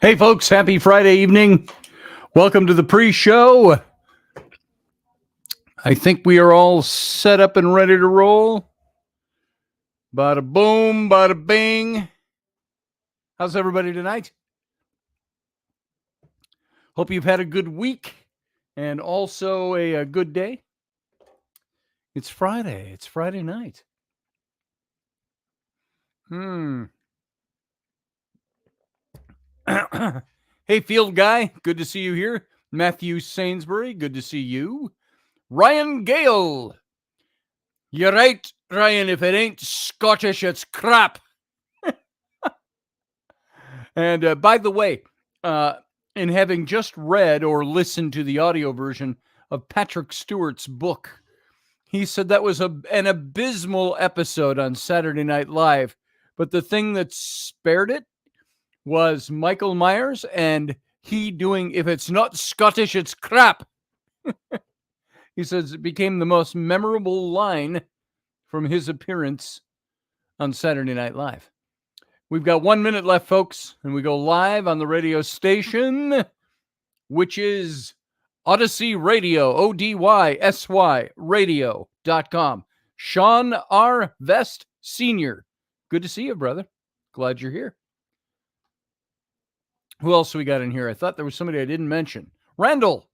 Hey, folks, happy Friday evening. Welcome to the pre-show. I think we are all set up and ready to roll. Bada boom, bada bing. How's everybody tonight? Hope you've had a good week and also a good day. It's Friday. It's Friday night. Hey, Field Guy, good to see you here. Matthew Sainsbury, good to see you. Ryan Gale. You're right, Ryan. If it ain't Scottish, it's crap. And by the way, in having just read or listened to the audio version of Patrick Stewart's book, he said that was an abysmal episode on Saturday Night Live. But the thing that spared it was Michael Myers and he doing, if it's not Scottish, it's crap. He says it became the most memorable line from his appearance on Saturday Night Live. We've got 1 minute left, folks, and we go live on the radio station, which is Odyssey Radio, ODYSY radio.com. Sean R. Vest Sr. Good to see you, brother. Glad you're here. Who else we got in here? I thought there was somebody I didn't mention. Randall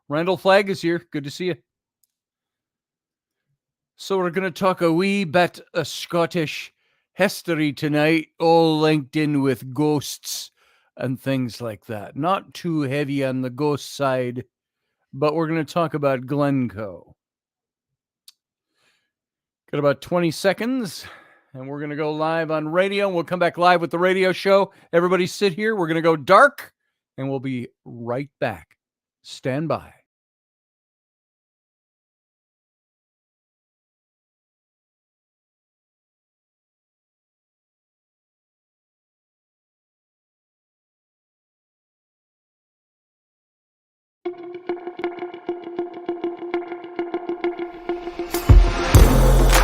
Flagg is here. Good to see you. So we're going to talk a wee bit of Scottish history tonight, all linked in with ghosts and things like that. Not too heavy on the ghost side, but we're going to talk about Glencoe. Got about 20 seconds, and we're going to go live on radio. We'll come back live with the radio show. Everybody sit here. We're going to go dark, and we'll be right back. Stand by.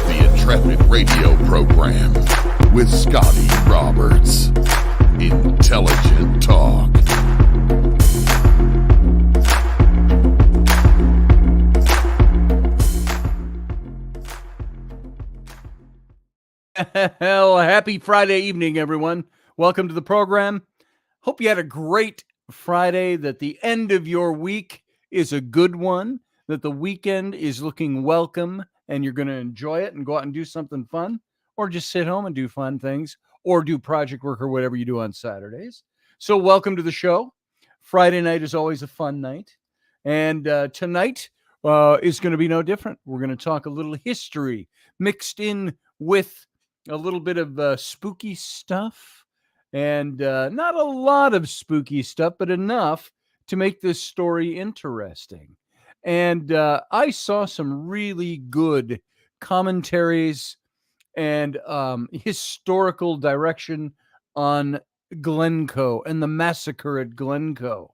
The Intrepid radio program with Scotty Roberts. Intelligent talk. Well, happy Friday evening, everyone. Welcome to the program. Hope you had a great Friday, that the end of your week is a good one, that the weekend is looking welcome and you're going to enjoy it and go out and do something fun, or just sit home and do fun things, or do project work or whatever you do on Saturdays. So welcome to the show. Friday night is always a fun night. And tonight is going to be no different. We're going to talk a little history mixed in with a little bit of spooky stuff, and not a lot of spooky stuff, but enough to make this story interesting. And I saw some really good commentaries and historical direction on Glencoe and the massacre at Glencoe.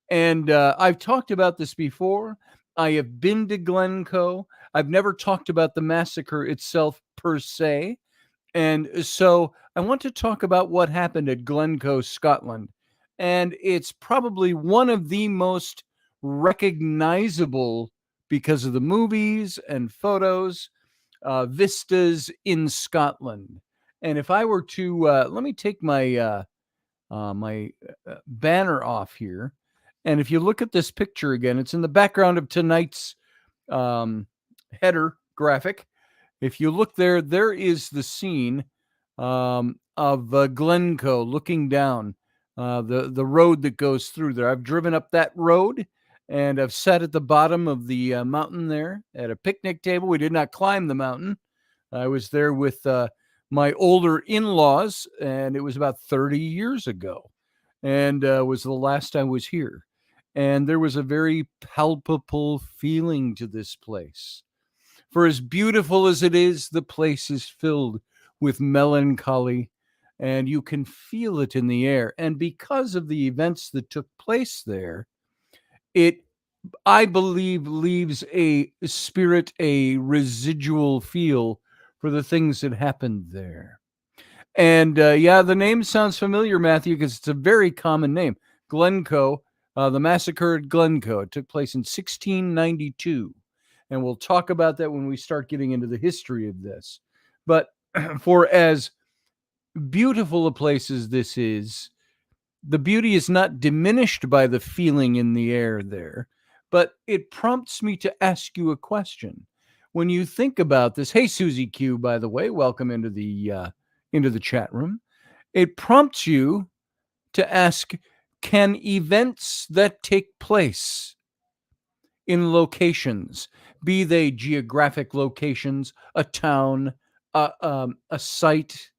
And I've talked about this before. I have been to Glencoe. I've never talked about the massacre itself per se. And so I want to talk about what happened at Glencoe, Scotland. And it's probably one of the most recognizable, because of the movies and photos, vistas in Scotland. And if I were to, let me take my banner off here. And if you look at this picture again, it's in the background of tonight's header graphic. If you look there, there is the scene of Glencoe looking down the road that goes through there. I've driven up that road, and I've sat at the bottom of the mountain there at a picnic table. We did not climb the mountain. I was there with my older in-laws, and it was about 30 years ago, and was the last I was here. And there was a very palpable feeling to this place. For as beautiful as it is, the place is filled with melancholy, and you can feel it in the air. And because of the events that took place there, it, I believe, leaves a spirit, a residual feel for the things that happened there. And yeah, the name sounds familiar, Matthew, because it's a very common name. Glencoe, the massacre at Glencoe. It took place in 1692. And we'll talk about that when we start getting into the history of this. But for as beautiful a place as this is, the beauty is not diminished by the feeling in the air there, but it prompts me to ask you a question. When you think about this, hey Susie Q, by the way, welcome into the chat room. It prompts you to ask, can events that take place in locations, be they geographic locations, a town, a site,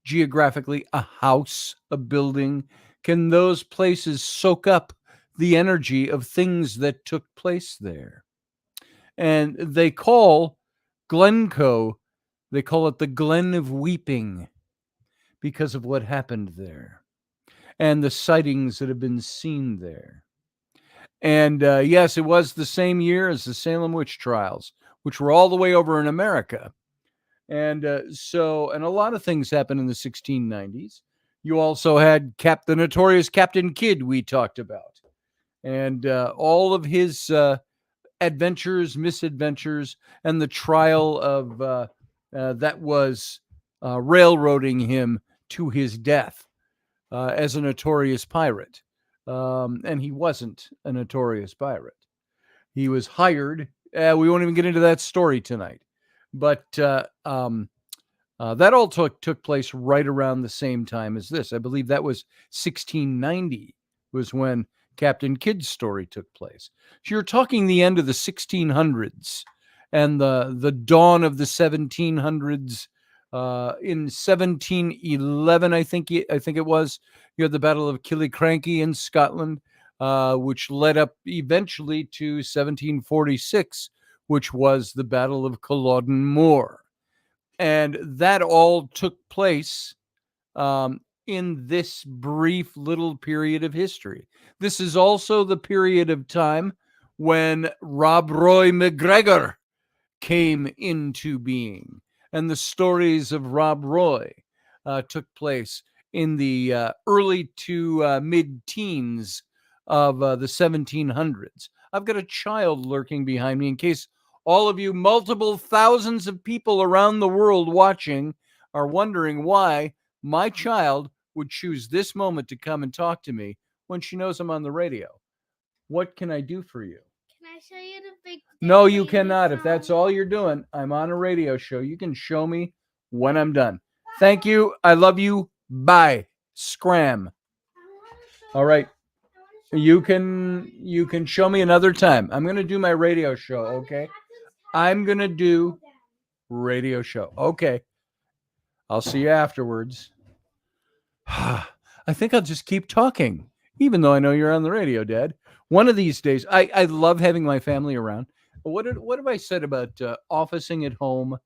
geographically, a house, a building, can those places soak up the energy of things that took place there? And they call Glencoe, they call it the Glen of Weeping because of what happened there and the sightings that have been seen there. And yes, it was the same year as the Salem witch trials, which were all the way over in America. And and a lot of things happened in the 1690s. You also had the notorious Captain Kidd we talked about, and all of his adventures, misadventures, and the trial of that was railroading him to his death as a notorious pirate. And he wasn't a notorious pirate. He was hired. We won't even get into that story tonight. But that all took place right around the same time as this. I believe that was 1690 was when Captain Kidd's story took place. So you're talking the end of the 1600s and the dawn of the 1700s. In 1711, I think it was, you had the Battle of Killiecrankie in Scotland, which led up eventually to 1746, which was the Battle of Culloden Moor. And that all took place in this brief little period of history. This is also the period of time when Rob Roy McGregor came into being. And the stories of Rob Roy took place in the early to mid-teens of the 1700s. I've got a child lurking behind me in case all of you multiple thousands of people around the world watching are wondering why my child would choose this moment to come and talk to me when she knows I'm on the radio. What can I do for you? Can I show you the big thing? No, you cannot. If that's all you're doing, I'm on a radio show. You can show me when I'm done. Thank you. I love you. Bye. Scram. All right. You can show me another time. I'm going to do my radio show, okay? I'm going to do radio show. Okay. I'll see you afterwards. I think I'll just keep talking, even though I know you're on the radio, Dad. One of these days, I love having my family around. What have I said about officing at home,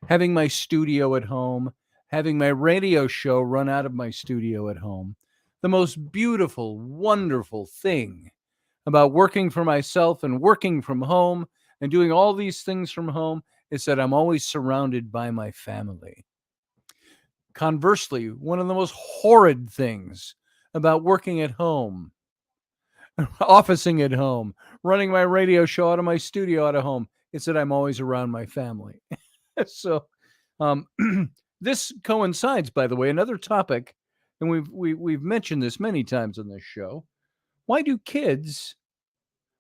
having my studio at home, having my radio show run out of my studio at home? The most beautiful, wonderful thing about working for myself and working from home and doing all these things from home is that I'm always surrounded by my family. Conversely, one of the most horrid things about working at home, officing at home, running my radio show out of my studio out of home, is that I'm always around my family. So this coincides, by the way, another topic, and we've mentioned this many times on this show. Why do kids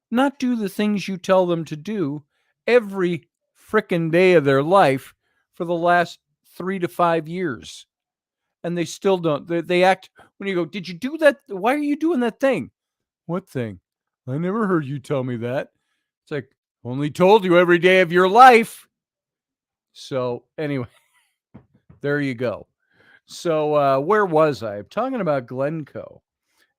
not do the things you tell them to do every frickin' day of their life for the last 3 to 5 years? And they still don't. They act when you go, did you do that? Why are you doing that thing? What thing? I never heard you tell me that. It's like, only told you every day of your life. So anyway, there you go. So where was I? I'm talking about Glencoe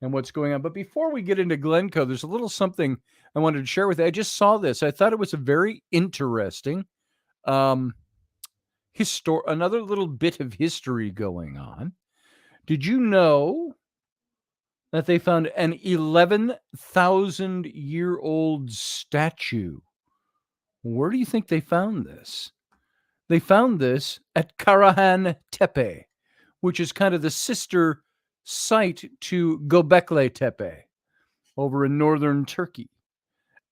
and what's going on. But before we get into Glencoe, there's a little something I wanted to share with you. I just saw this. I thought it was a very interesting another little bit of history going on. Did you know that they found an 11,000-year-old statue? Where do you think they found this? They found this at Karahan Tepe, which is kind of the sister site to Göbekli Tepe over in northern Turkey.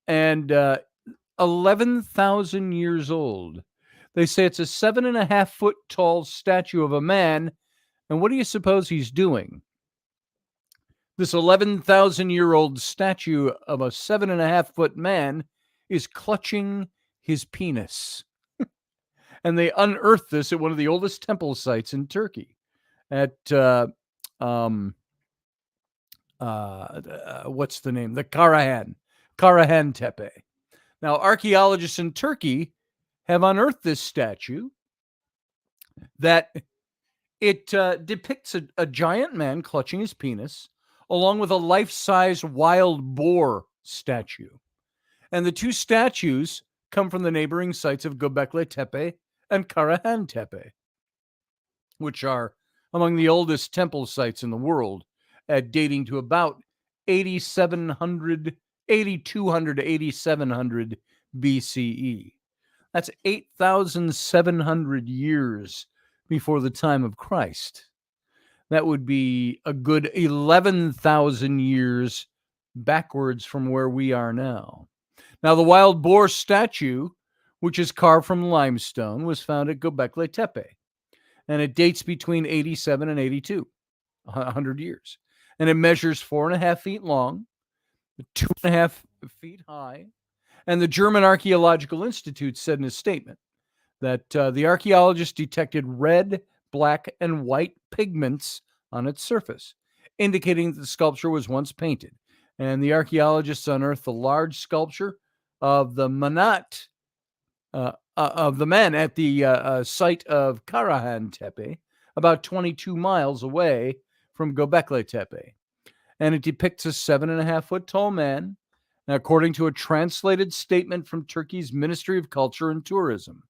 And 11,000 years old. They say it's a 7.5 foot tall statue of a man. And what do you suppose he's doing? This 11,000-year-old statue of a 7.5 foot man is clutching his penis. And they unearthed this at one of the oldest temple sites in Turkey at, what's the name? The Karahan Tepe. Now, archaeologists in Turkey have unearthed this statue that it depicts a giant man clutching his penis along with a life-size wild boar statue. And the two statues come from the neighboring sites of Göbekli Tepe and Karahan Tepe, which are among the oldest temple sites in the world, dating to about 8200 to 8700 BCE. That's 8,700 years before the time of Christ. That would be a good 11,000 years backwards from where we are now. Now, the wild boar statue, which is carved from limestone, was found at Göbekli Tepe, and it dates between 87 and 82, 100 years. And it measures 4.5 feet long, 2.5 feet high. And the German Archaeological Institute said in a statement that the archaeologists detected red, black, and white pigments on its surface, indicating that the sculpture was once painted. And the archaeologists unearthed the large sculpture of the manat of the man at the site of Karahan Tepe, about 22 miles away from Göbekli Tepe. And it depicts a 7.5 foot tall man, according to a translated statement from Turkey's Ministry of Culture and Tourism.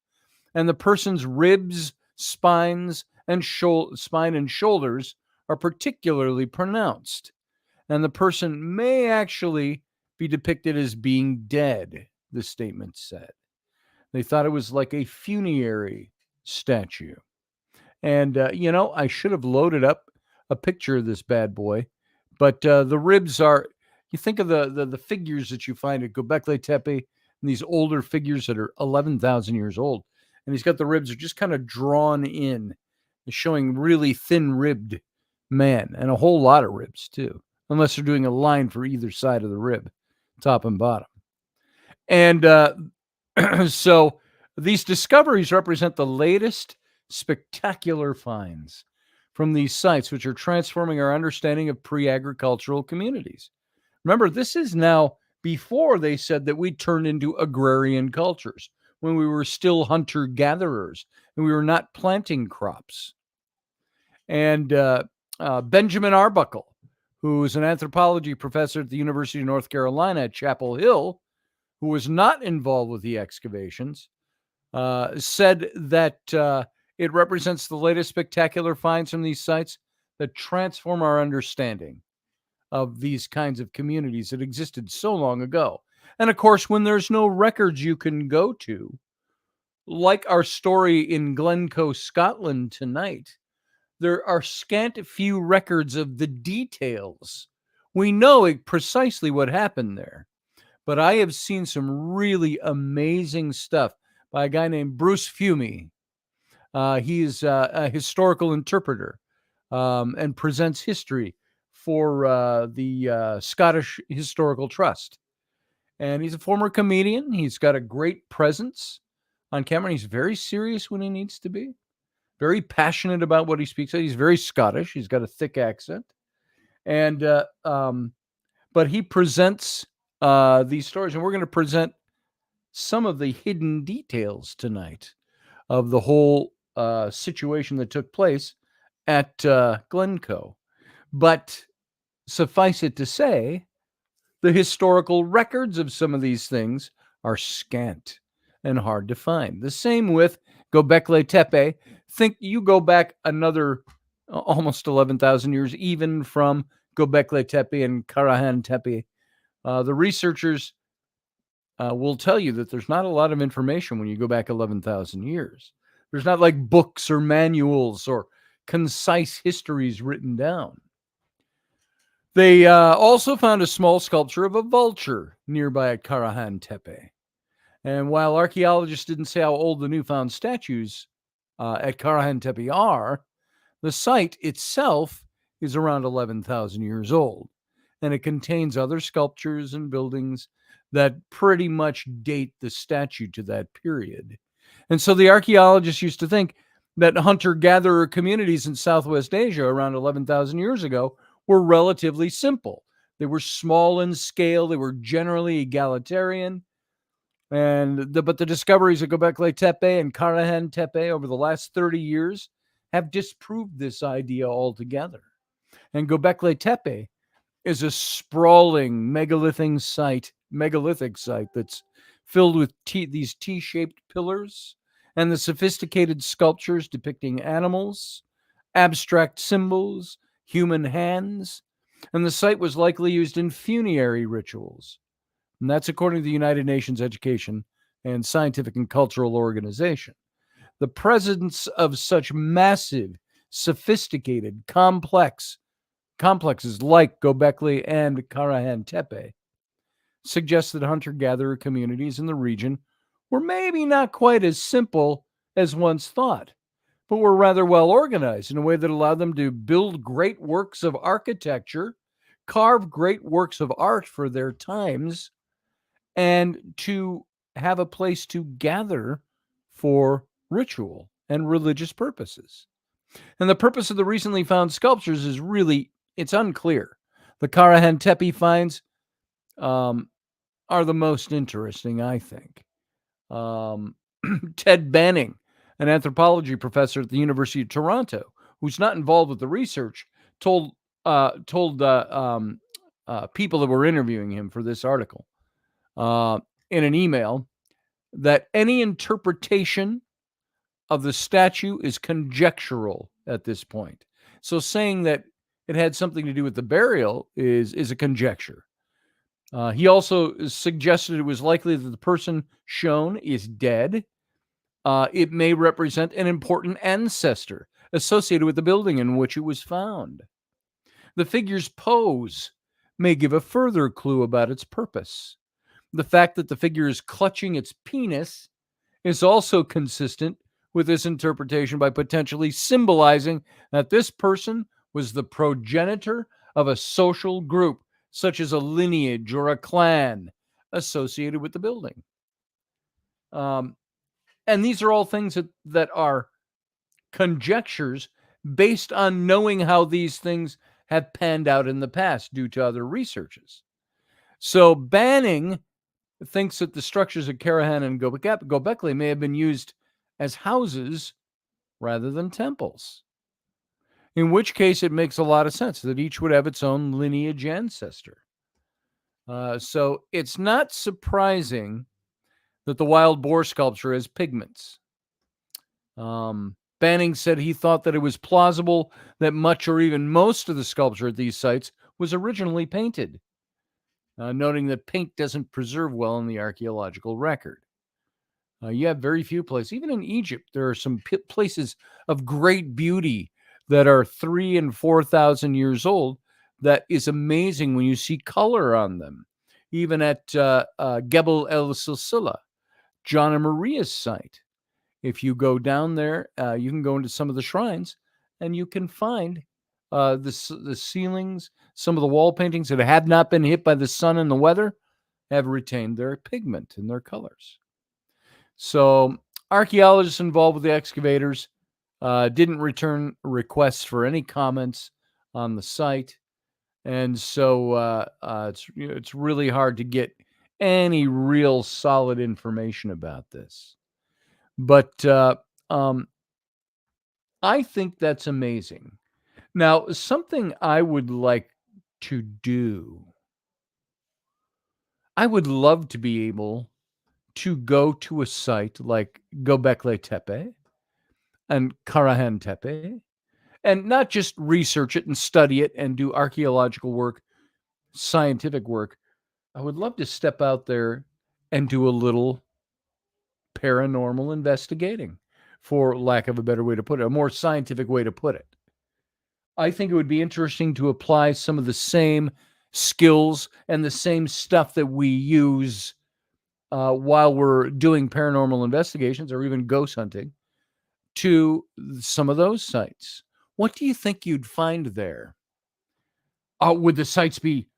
And the person's ribs, spine and shoulders are particularly pronounced. And the person may actually be depicted as being dead, the statement said. They thought it was like a funerary statue. And, I should have loaded up a picture of this bad boy, but the ribs are, you think of the figures that you find at Göbekli Tepe, and these older figures that are 11,000 years old. And he's got the ribs are just kind of drawn in, showing really thin-ribbed man, and a whole lot of ribs, too, unless they're doing a line for either side of the rib, top and bottom. And so these discoveries represent the latest spectacular finds from these sites, which are transforming our understanding of pre-agricultural communities. Remember, this is now before they said that we turned into agrarian cultures, when we were still hunter-gatherers and we were not planting crops. And Benjamin Arbuckle, who is an anthropology professor at the University of North Carolina at Chapel Hill, who was not involved with the excavations, said that it represents the latest spectacular finds from these sites that transform our understanding of these kinds of communities that existed so long ago. And of course, when there's no records you can go to, like our story in Glencoe, Scotland tonight, there are scant few records of the details. We know precisely what happened there. But I have seen some really amazing stuff by a guy named Bruce Fumey. He is a historical interpreter and presents history for the Scottish Historical Trust. And he's a former comedian. He's got a great presence on camera. He's very serious when he needs to be. Very passionate about what he speaks. He's very Scottish. He's got a thick accent. And but he presents these stories, and we're going to present some of the hidden details tonight of the whole situation that took place at Glencoe. But suffice it to say, the historical records of some of these things are scant and hard to find. The same with Göbekli Tepe. Think you go back another almost 11,000 years, even from Göbekli Tepe and Karahan Tepe. The researchers will tell you that there's not a lot of information when you go back 11,000 years. There's not like books or manuals or concise histories written down. They also found a small sculpture of a vulture nearby at Karahan Tepe. And while archaeologists didn't say how old the newfound statues at Karahan Tepe are, the site itself is around 11,000 years old, and it contains other sculptures and buildings that pretty much date the statue to that period. And so the archaeologists used to think that hunter-gatherer communities in Southwest Asia around 11,000 years ago were relatively simple. They were small in scale, they were generally egalitarian, but the discoveries at Göbekli Tepe and Karahan Tepe over the last 30 years have disproved this idea altogether. And Göbekli Tepe is a sprawling megalithic site that's filled with these T-shaped pillars and the sophisticated sculptures depicting animals, abstract symbols, human hands, and the site was likely used in funerary rituals. And that's according to the United Nations Education and Scientific and Cultural Organization. The presence of such massive, sophisticated, complexes like Göbekli and Karahan Tepe suggests that hunter-gatherer communities in the region were maybe not quite as simple as once thought, but were rather well organized in a way that allowed them to build great works of architecture, carve great works of art for their times, and to have a place to gather for ritual and religious purposes. And the purpose of the recently found sculptures is it's unclear. The Karahan Tepe finds are the most interesting, I think. Ted Banning, an anthropology professor at the University of Toronto, who's not involved with the research, told people that were interviewing him for this article in an email that any interpretation of the statue is conjectural at this point. So saying that it had something to do with the burial is a conjecture. He also suggested it was likely that the person shown is dead. It may represent an important ancestor associated with the building in which it was found. The figure's pose may give a further clue about its purpose. The fact that the figure is clutching its penis is also consistent with this interpretation by potentially symbolizing that this person was the progenitor of a social group, such as a lineage or a clan associated with the building. And these are all things that are conjectures based on knowing how these things have panned out in the past due to other researches. So Banning thinks that the structures of Karahan and Göbekli may have been used as houses rather than temples, in which case it makes a lot of sense that each would have its own lineage ancestor. So it's not surprising that the wild boar sculpture has pigments. Banning said he thought that it was plausible that much or even most of the sculpture at these sites was originally painted, noting that paint doesn't preserve well in the archaeological record. You have very few places. Even in Egypt, there are some places of great beauty that are 3,000 and 4,000 years old. That is amazing when you see color on them. Even at Gebel El Silsila, John and Maria's site. If you go down there, you can go into some of the shrines, and you can find the ceilings, some of the wall paintings that have not been hit by the sun and the weather have retained their pigment and their colors. So archaeologists involved with the excavators didn't return requests for any comments on the site. And so it's really hard to get any real solid information about this. But I think that's amazing. Now, something I would like to do, I would love to be able to go to a site like Göbekli Tepe and Karahan Tepe and not just research it and study it and do archaeological work, scientific work. I would love to step out there and do a little paranormal investigating, for lack of a better way to put it, a more scientific way to put it. I think it would be interesting to apply some of the same skills and the same stuff that we use while we're doing paranormal investigations or even ghost hunting to some of those sites. What do you think you'd find there? Would the sites be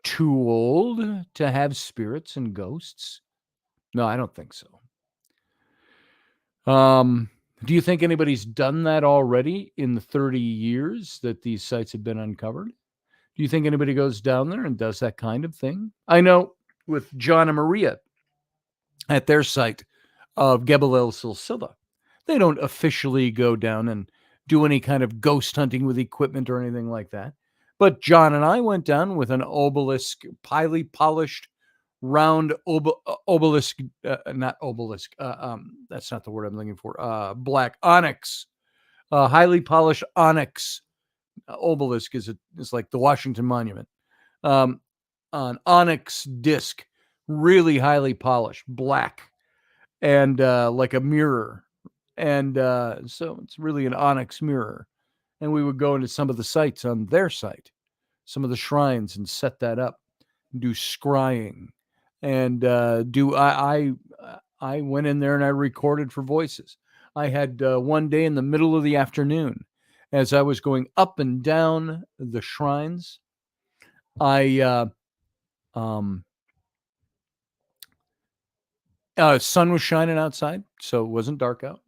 too old to have spirits and ghosts? No, I don't think so. Do you think anybody's done that already in the 30 years that these sites have been uncovered? Do you think anybody goes down there and does that kind of thing? I know with John and Maria at their site of Gebel El Silsila, they don't officially go down and do any kind of ghost hunting with equipment or anything like that. But John and I went down with an obelisk, highly polished, round obelisk, not obelisk, that's not the word I'm looking for, black onyx, highly polished onyx obelisk is like the Washington Monument. An onyx disc, really highly polished, black, and like a mirror. And so it's really an onyx mirror. And we would go into some of the sites on their site, some of the shrines, and set that up, do scrying, and I went in there and I recorded for voices. I had one day in the middle of the afternoon, as I was going up and down the shrines, sun was shining outside, so it wasn't dark out.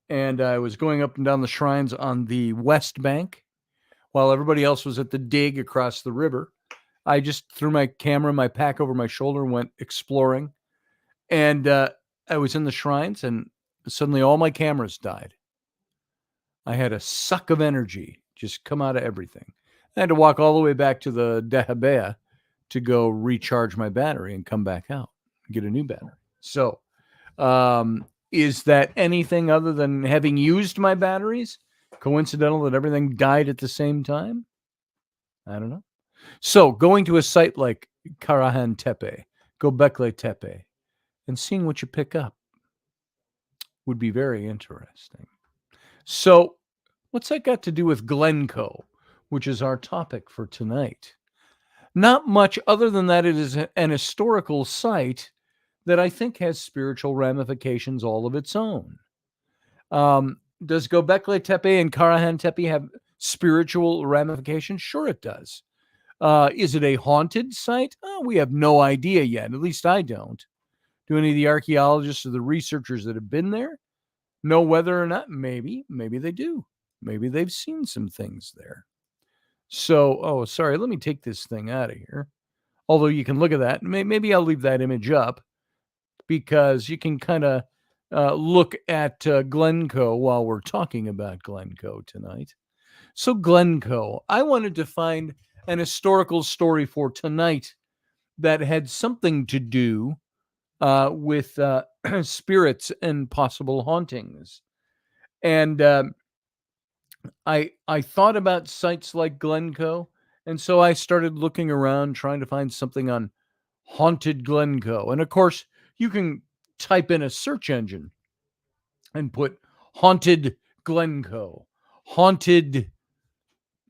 And I was going up and down the shrines on the west bank while everybody else was at the dig across the river. I just threw my camera, my pack over my shoulder, and went exploring. And I was in the shrines, and suddenly all my cameras died. I had a suck of energy just come out of everything. I had to walk all the way back to the Dahabea to go recharge my battery and come back out and get a new battery. So, is that anything other than having used my batteries? Coincidental that everything died at the same time? I don't know. So, going to a site like Karahan Tepe, Gobekli Tepe, and seeing what you pick up would be very interesting. So, what's that got to do with Glencoe, which is our topic for tonight? Not much other than that it is an historical site that I think has spiritual ramifications all of its own. Does Gobekli Tepe and Karahan Tepe have spiritual ramifications? Sure it does. Is it a haunted site? We have no idea yet. At least I don't. Do any of the archaeologists or the researchers that have been there know whether or not? Maybe they do. Maybe they've seen some things there. So, sorry, let me take this thing out of here. Although you can look at that. Maybe I'll leave that image up because you can kind of look at Glencoe while we're talking about Glencoe tonight. So Glencoe, I wanted to find an historical story for tonight that had something to do with spirits and possible hauntings. And I thought about sites like Glencoe, and so I started looking around trying to find something on haunted Glencoe. And of course, you can type in a search engine and put haunted Glencoe, haunted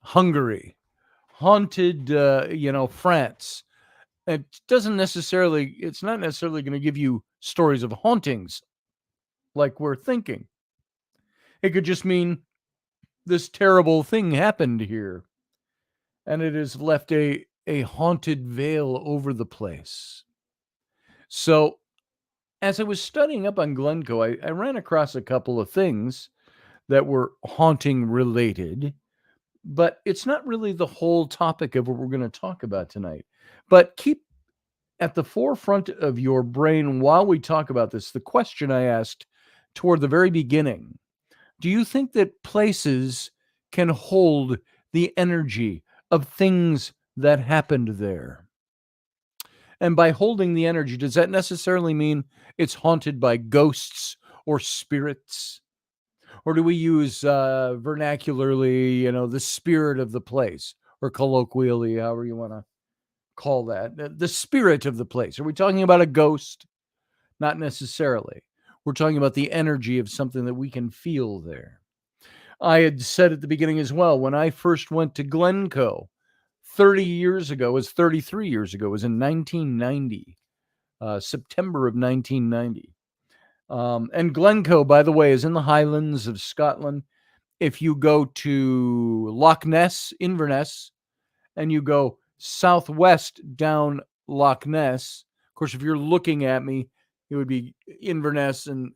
Hungary, haunted France. It's not necessarily going to give you stories of hauntings like we're thinking. It could just mean this terrible thing happened here, and it has left a haunted veil over the place. So, as I was studying up on Glencoe, I ran across a couple of things that were haunting related, but it's not really the whole topic of what we're going to talk about tonight. But keep at the forefront of your brain while we talk about this the question I asked toward the very beginning. Do you think that places can hold the energy of things that happened there? And by holding the energy, does that necessarily mean it's haunted by ghosts or spirits? Or do we use vernacularly, the spirit of the place, or colloquially, however you want to call that, the spirit of the place? Are we talking about a ghost? Not necessarily. We're talking about the energy of something that we can feel there. I had said at the beginning as well, when I first went to Glencoe 30 years ago, it was 33 years ago, it was in 1990, September of 1990. And Glencoe, by the way, is in the Highlands of Scotland. If you go to Loch Ness, Inverness, and you go southwest down Loch Ness, of course, if you're looking at me, it would be Inverness and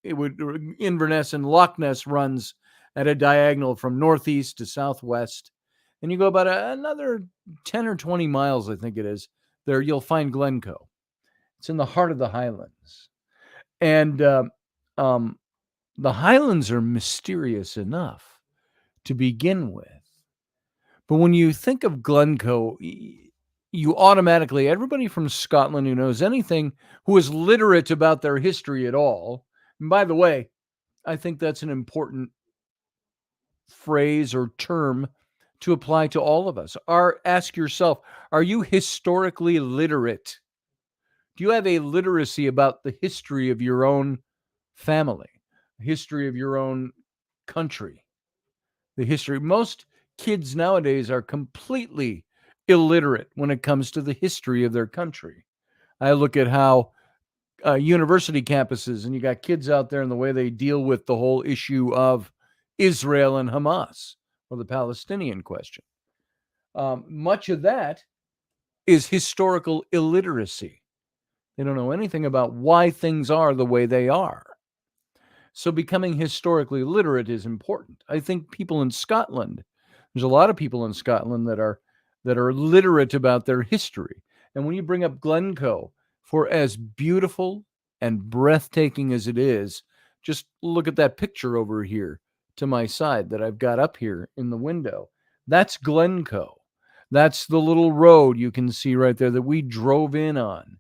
it would Inverness and Loch Ness runs at a diagonal from northeast to southwest, and you go about another 10 or 20 miles, I think it is. There you'll find Glencoe. It's in the heart of the Highlands, and um, the Highlands are mysterious enough to begin with. But when you think of Glencoe, you automatically, everybody from Scotland who knows anything, who is literate about their history at all, and by the way, I think that's an important phrase or term to apply to all of us. Ask yourself, are you historically literate? Do you have a literacy about the history of your own family, the history of your own country? The history. Most kids nowadays are completely illiterate when it comes to the history of their country. I look at how university campuses, and you got kids out there and the way they deal with the whole issue of Israel and Hamas or the Palestinian question. Much of that is historical illiteracy. They don't know anything about why things are the way they are. So becoming historically literate is important. I think people in Scotland, there's a lot of people in Scotland that are literate about their history. And when you bring up Glencoe, for as beautiful and breathtaking as it is, just look at that picture over here to my side that I've got up here in the window. That's Glencoe. That's the little road you can see right there that we drove in on.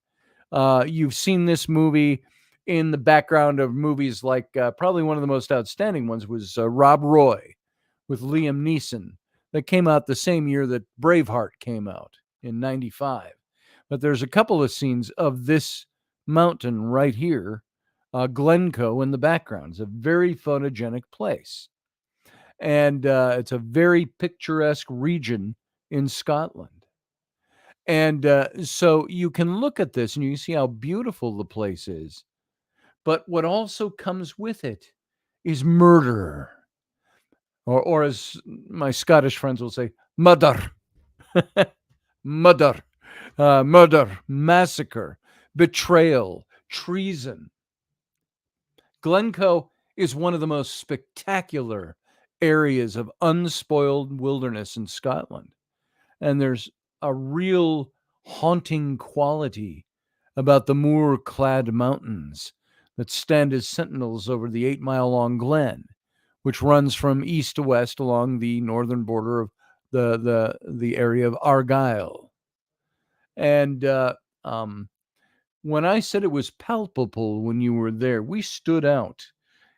You've seen this movie in the background of movies like probably one of the most outstanding ones was Rob Roy with Liam Neeson that came out the same year that Braveheart came out in 95. But there's a couple of scenes of this mountain right here, Glencoe in the background. It's a very photogenic place. And it's a very picturesque region in Scotland. And so you can look at this and you can see how beautiful the place is. But what also comes with it is murder. Or as my Scottish friends will say, murder. Murder. Murder, massacre, betrayal, treason. Glencoe is one of the most spectacular areas of unspoiled wilderness in Scotland. And there's a real haunting quality about the moor-clad mountains that stand as sentinels over the 8-mile-long glen, which runs from east to west along the northern border of the area of Argyll. And when I said it was palpable when you were there, we stood out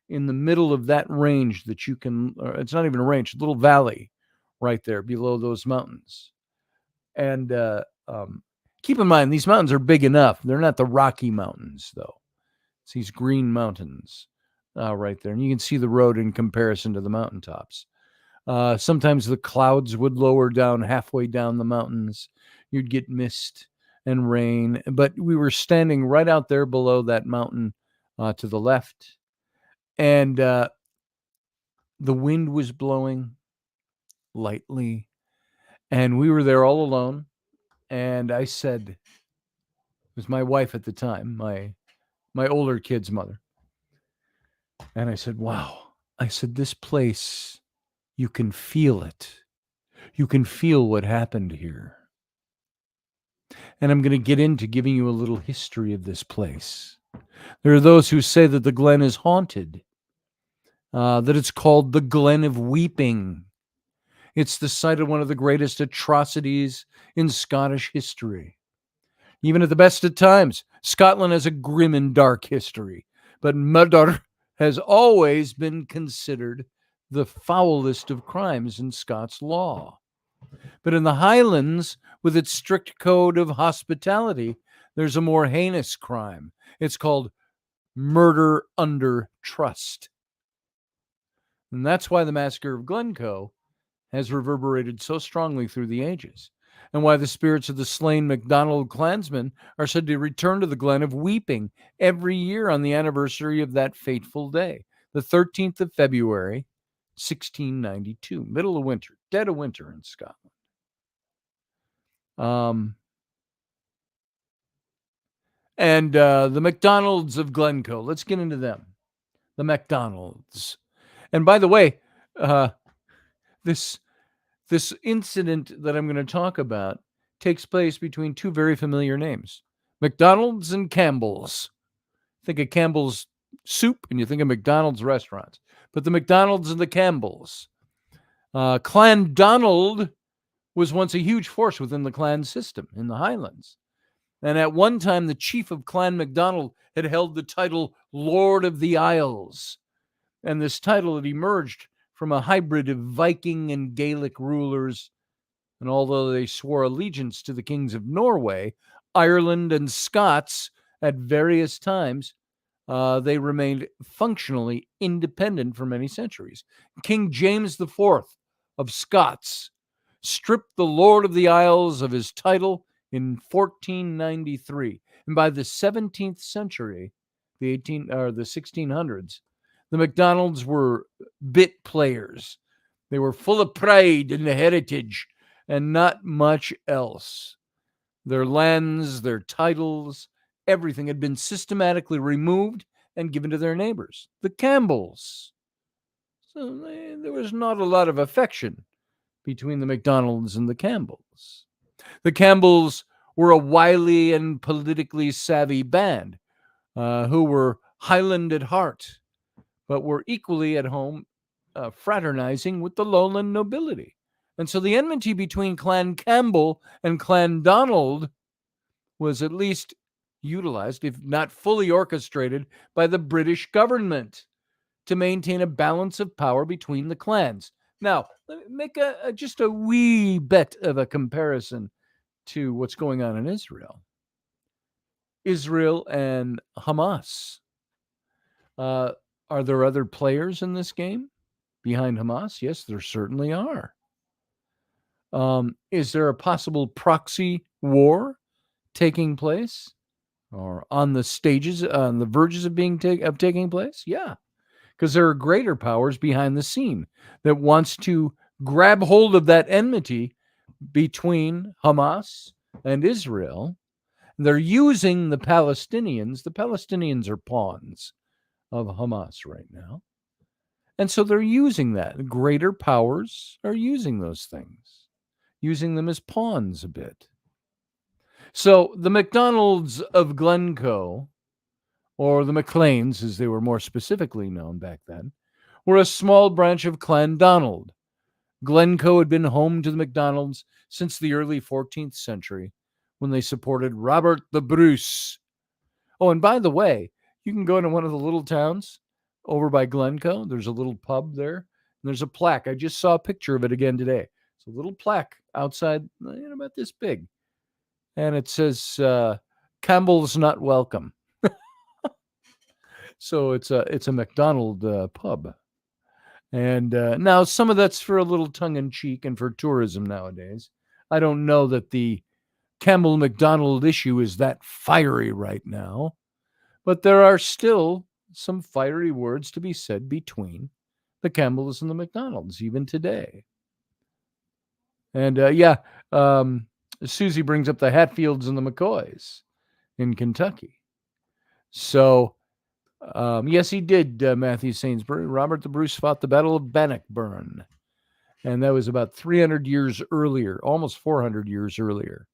in the middle of that range that you can, it's not even a range, a little valley right there below those mountains. And keep in mind, these mountains are big enough. They're not the Rocky Mountains, though. It's these green mountains right there. And you can see the road in comparison to the mountaintops. Sometimes the clouds would lower down halfway down the mountains. You'd get mist and rain. But we were standing right out there below that mountain to the left. And the wind was blowing lightly. And we were there all alone. And I said, it was my wife at the time, my older kid's mother. And I said, wow. I said, this place, you can feel it. You can feel what happened here. And I'm going to get into giving you a little history of this place. There are those who say that the glen is haunted, that it's called the Glen of Weeping. It's the site of one of the greatest atrocities in Scottish history. Even at the best of times, Scotland has a grim and dark history, but murder has always been considered the foulest of crimes in Scots law. But in the Highlands, with its strict code of hospitality, there's a more heinous crime. It's called murder under trust. And that's why the Massacre of Glencoe has reverberated so strongly through the ages, and why the spirits of the slain MacDonald clansmen are said to return to the Glen of Weeping every year on the anniversary of that fateful day, the 13th of February, 1692, middle of winter, dead of winter in Scotland. And the MacDonalds of Glencoe, let's get into them. The MacDonalds. And by the way, this incident that I'm going to talk about takes place between two very familiar names, McDonald's and Campbell's. Think of Campbell's soup and you think of McDonald's restaurants. But the McDonald's and the Campbells. Clan Donald was once a huge force within the clan system in the Highlands. And at one time, the chief of Clan MacDonald had held the title Lord of the Isles. And this title had emerged from a hybrid of Viking and Gaelic rulers. And although they swore allegiance to the kings of Norway, Ireland, and Scots at various times, they remained functionally independent for many centuries. King James IV of Scots stripped the Lord of the Isles of his title in 1493. And by the 17th century, the 1600s, the MacDonalds were bit players. They were full of pride in the heritage and not much else. Their lands, their titles, everything had been systematically removed and given to their neighbors, the Campbells. So there was not a lot of affection between the MacDonalds and the Campbells. The Campbells were a wily and politically savvy band who were Highland at heart, but were equally at home fraternizing with the lowland nobility. And so the enmity between Clan Campbell and Clan Donald was at least utilized, if not fully orchestrated, by the British government to maintain a balance of power between the clans. Now, let me make just a wee bit of a comparison to what's going on in Israel. Israel and Hamas. Are there other players in this game behind Hamas? Yes, there certainly are. Is there a possible proxy war taking place or on the stages, on the verges of taking place? Yeah, because there are greater powers behind the scene that wants to grab hold of that enmity between Hamas and Israel. They're using the Palestinians. The Palestinians are pawns of Hamas right now. And so they're using that. Greater powers are using those things, using them as pawns a bit. So the MacDonalds of Glencoe, or the MacLeans, as they were more specifically known back then, were a small branch of Clan Donald. Glencoe had been home to the MacDonalds since the early 14th century, when they supported Robert the Bruce. Oh, and by the way, you can go into one of the little towns over by Glencoe. There's a little pub there, and there's a plaque. I just saw a picture of it again today. It's a little plaque outside, about this big. And it says, Campbell's not welcome. So it's a McDonald pub. And now some of that's for a little tongue-in-cheek and for tourism nowadays. I don't know that the Campbell MacDonald issue is that fiery right now, but there are still some fiery words to be said between the Campbells and the MacDonalds, even today. And Susie brings up the Hatfields and the McCoys in Kentucky. So, yes, he did, Matthew Sainsbury. Robert the Bruce fought the Battle of Bannockburn, and that was about 300 years earlier, almost 400 years earlier.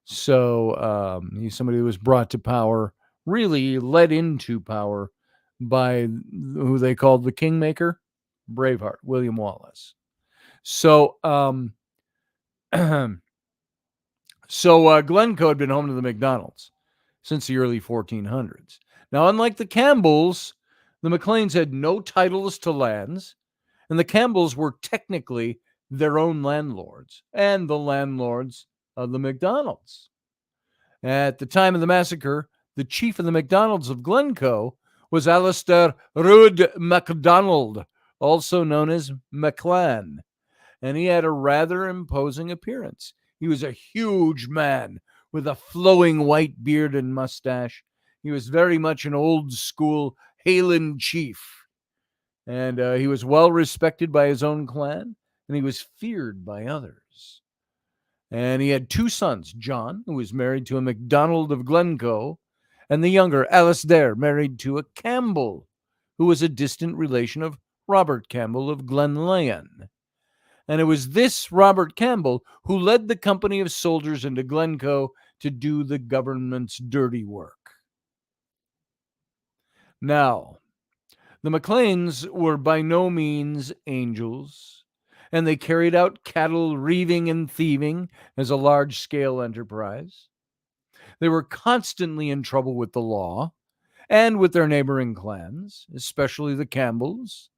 So he's somebody who was brought to power, really led into power by who they called the Kingmaker, Braveheart, William Wallace. So, Glencoe had been home to the MacDonalds since the early 1400s. Now, unlike the Campbells, the MacLeans had no titles to lands, and the Campbells were technically their own landlords and the landlords of the MacDonalds. At the time of the massacre, the chief of the MacDonalds of Glencoe was Alistair Rudd MacDonald, also known as MacLan, and he had a rather imposing appearance. He was a huge man with a flowing white beard and mustache. He was very much an old school Highland chief, and he was well respected by his own clan, and he was feared by others. And he had two sons, John, who was married to a MacDonald of Glencoe, and the younger Alasdair, married to a Campbell, who was a distant relation of Robert Campbell of Glenlyon. And it was this Robert Campbell who led the company of soldiers into Glencoe to do the government's dirty work. Now, the MacLeans were by no means angels, and they carried out cattle reaving and thieving as a large-scale enterprise. They were constantly in trouble with the law and with their neighboring clans, especially the Campbells.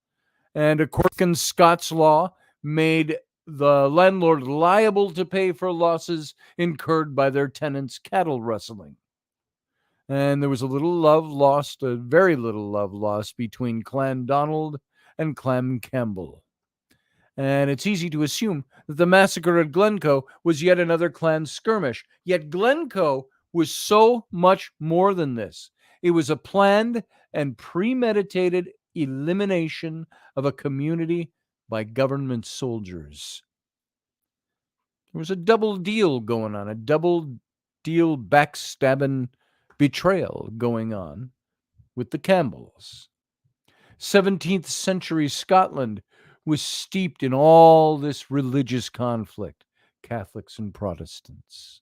And a Cork and Scots law made the landlord liable to pay for losses incurred by their tenants' cattle rustling. And there was a little love lost, a very little love lost between Clan Donald and Clan Campbell. And it's easy to assume that the massacre at Glencoe was yet another clan skirmish. Yet Glencoe was so much more than this. It was a planned and premeditated elimination of a community by government soldiers. There was a double deal going on, a double deal backstabbing betrayal going on with the Campbells. 17th century Scotland was steeped in all this religious conflict, Catholics and Protestants.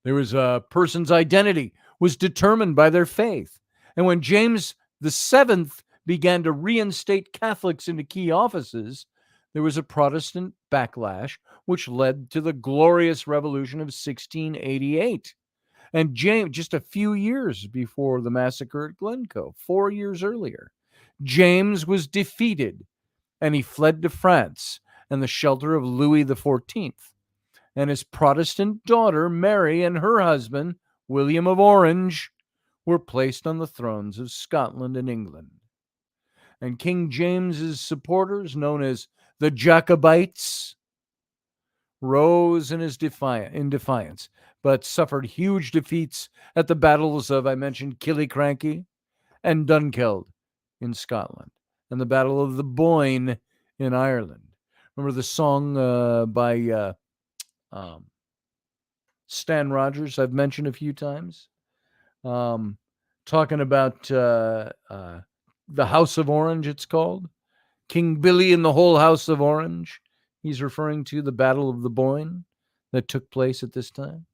There was a person's identity was determined by their faith. And when James VII began to reinstate Catholics into key offices, there was a Protestant backlash, which led to the Glorious Revolution of 1688. And James, just a few years before the massacre at Glencoe, 4 years earlier, James was defeated, and he fled to France and the shelter of Louis XIV. And his Protestant daughter, Mary, and her husband, William of Orange, were placed on the thrones of Scotland and England. And King James's supporters, known as the Jacobites, rose in defiance, but suffered huge defeats at the battles of, I mentioned, Killiecrankie and Dunkeld in Scotland, and the Battle of the Boyne in Ireland. Remember the song by Stan Rogers I've mentioned a few times, talking about the House of Orange, it's called. King Billy and the whole House of Orange. He's referring to the Battle of the Boyne that took place at this time.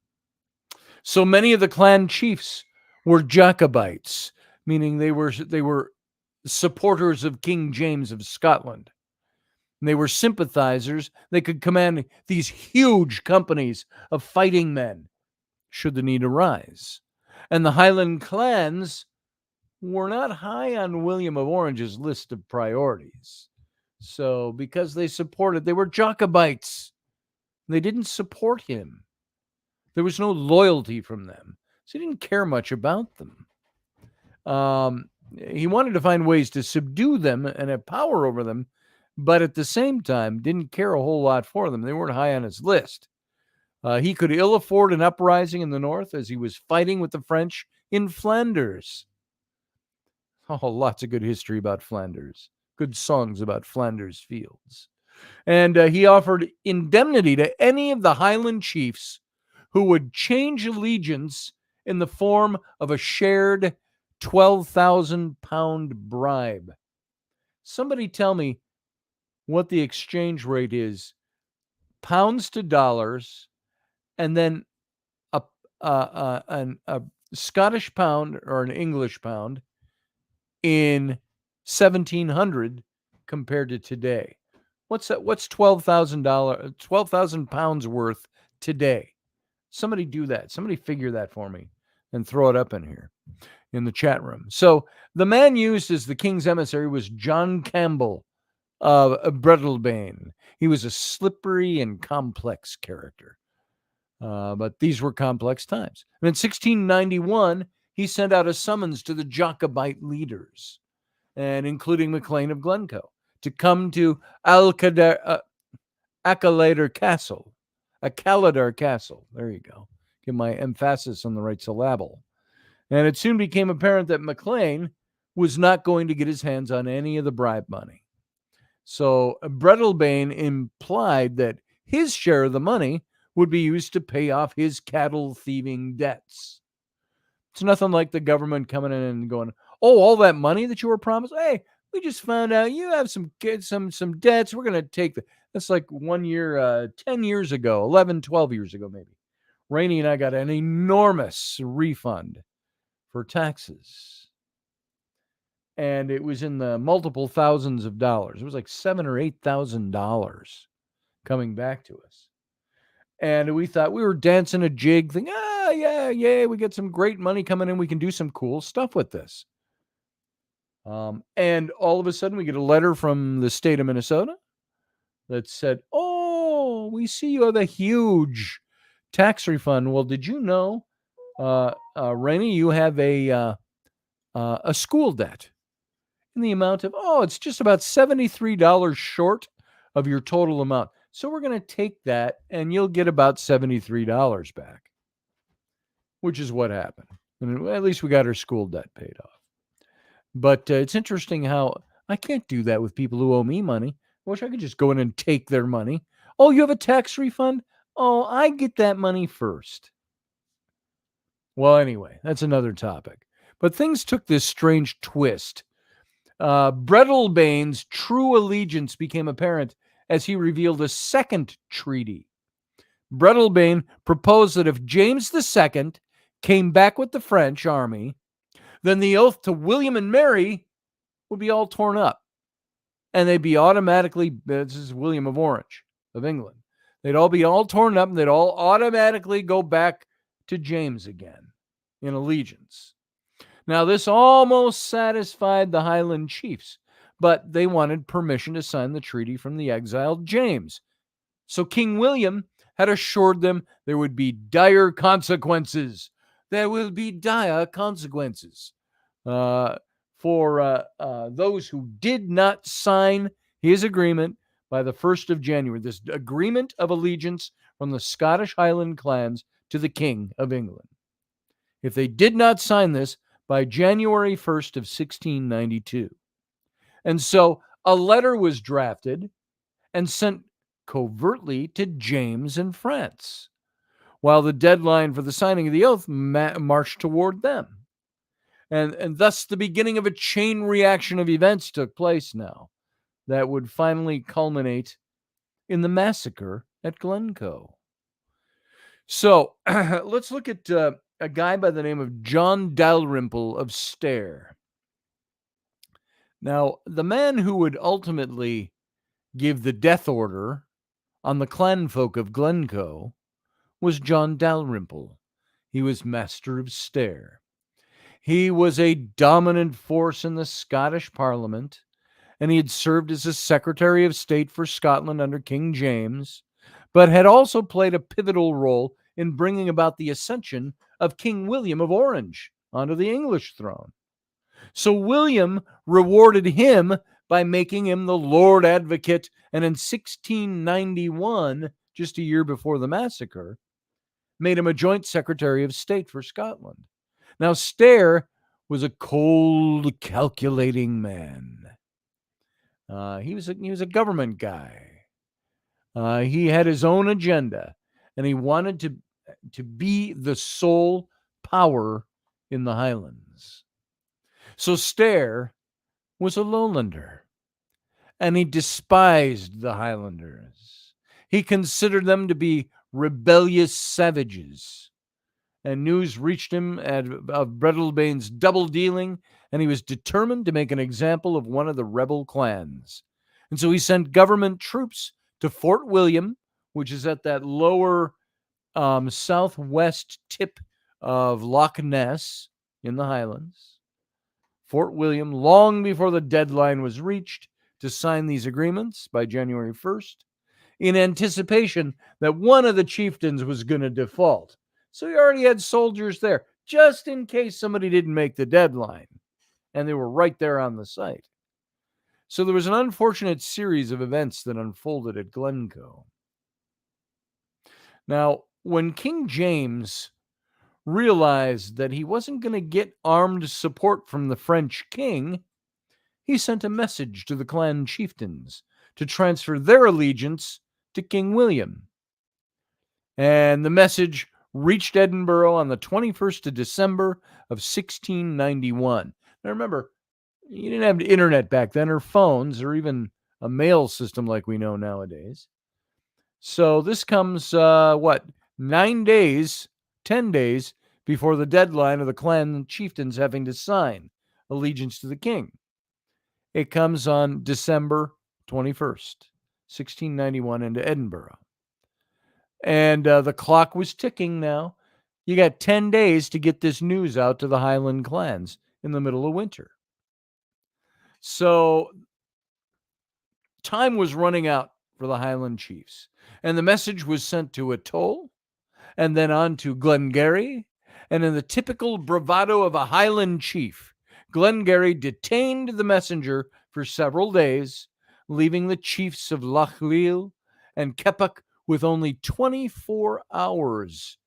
So many of the clan chiefs were Jacobites, meaning they were supporters of King James of Scotland. They were sympathizers. They could command these huge companies of fighting men should the need arise. And the Highland clans were not high on William of Orange's list of priorities. So because they were Jacobites. They didn't support him. There was no loyalty from them. So he didn't care much about them. He wanted to find ways to subdue them and have power over them, but at the same time, didn't care a whole lot for them. They weren't high on his list. He could ill afford an uprising in the north as he was fighting with the French in Flanders. Oh, lots of good history about Flanders. Good songs about Flanders fields. And he offered indemnity to any of the Highland chiefs who would change allegiance in the form of a shared 12,000 pound bribe. Somebody tell me what the exchange rate is, pounds to dollars, and then a Scottish pound or an English pound in 1700 compared to today. What's that? What's $12,000 pounds worth today? Somebody do that. Somebody figure that for me and throw it up in here in the chat room. So the man used as the king's emissary was John Campbell of Breadalbane. He was a slippery and complex character. But these were complex times. And in 1691, he sent out a summons to the Jacobite leaders, and including MacLean of Glencoe, to come to Alcadar, Acaladar Castle. Acaladar Castle. There you go. Get my emphasis on the right syllable. And it soon became apparent that Maclean was not going to get his hands on any of the bribe money. So Breadalbane implied that his share of the money would be used to pay off his cattle thieving debts. It's nothing like the government coming in and going, "Oh, all that money that you were promised, hey, we just found out you have some debts. We're going to take that." That's like 1 year, 10 years ago, 11, 12 years ago, maybe. Rainey and I got an enormous refund for taxes. And it was in the multiple thousands of dollars. It was like $7,000 or $8,000 coming back to us. And we thought we were dancing a jig, thinking, yeah, we get some great money coming in. We can do some cool stuff with this. And all of a sudden, we get a letter from the state of Minnesota that said, "Oh, we see you have a huge tax refund." Well, did you know, Rainey, you have a school debt in the amount of, it's just about $73 short of your total amount. So we're going to take that and you'll get about $73 back, which is what happened. And at least we got our school debt paid off. But it's interesting how I can't do that with people who owe me money. I wish I could just go in and take their money. "Oh, you have a tax refund? Oh, I get that money first." Well, anyway, that's another topic. But things took this strange twist. Breadalbane's true allegiance became apparent as he revealed a second treaty. Breadalbane proposed that if James II came back with the French army, then the oath to William and Mary would be all torn up. And they'd be automatically, this is William of Orange, of England. They'd all be all torn up and they'd all automatically go back to James again in allegiance. Now, this almost satisfied the Highland chiefs, but they wanted permission to sign the treaty from the exiled James. So King William had assured them there would be dire consequences. There will be dire consequences for those who did not sign his agreement by the 1st of January, this agreement of allegiance from the Scottish Highland clans to the King of England. If they did not sign this by January 1st of 1692. And so a letter was drafted and sent covertly to James in France, while the deadline for the signing of the oath marched toward them. And thus the beginning of a chain reaction of events took place now that would finally culminate in the massacre at Glencoe. So let's look at a guy by the name of John Dalrymple of Stair. Now, the man who would ultimately give the death order on the clanfolk of Glencoe was John Dalrymple. He was Master of Stair. He was a dominant force in the Scottish Parliament, and he had served as a Secretary of State for Scotland under King James, but had also played a pivotal role in bringing about the ascension of King William of Orange onto the English throne. So William rewarded him by making him the Lord Advocate, and in 1691, just a year before the massacre, made him a joint Secretary of State for Scotland. Now, Stair was a cold, calculating man. He was a government guy. He had his own agenda, and he wanted to be the sole power in the Highlands. So Stair was a lowlander, and he despised the Highlanders. He considered them to be rebellious savages. And news reached him of Breadalbane's double dealing, and he was determined to make an example of one of the rebel clans. And so he sent government troops to Fort William, which is at that lower southwest tip of Loch Ness in the Highlands. Fort William, long before the deadline was reached to sign these agreements by January 1st, in anticipation that one of the chieftains was going to default. So he already had soldiers there, just in case somebody didn't make the deadline. And they were right there on the site. So there was an unfortunate series of events that unfolded at Glencoe. Now, when King James realized that he wasn't going to get armed support from the French king, he sent a message to the clan chieftains to transfer their allegiance to King William. And the message reached Edinburgh on the 21st of December of 1691. Now remember, you didn't have the internet back then, or phones, or even a mail system like we know nowadays. So this comes, 9 days, 10 days before the deadline of the clan chieftains having to sign allegiance to the king. It comes on December 21st, 1691, into Edinburgh. And the clock was ticking now. You got 10 days to get this news out to the Highland clans in the middle of winter. So time was running out for the Highland chiefs. And the message was sent to Atholl, and then on to Glengarry. And in the typical bravado of a Highland chief, Glengarry detained the messenger for several days, leaving the chiefs of Lochleil and Keppoch with only 24 hours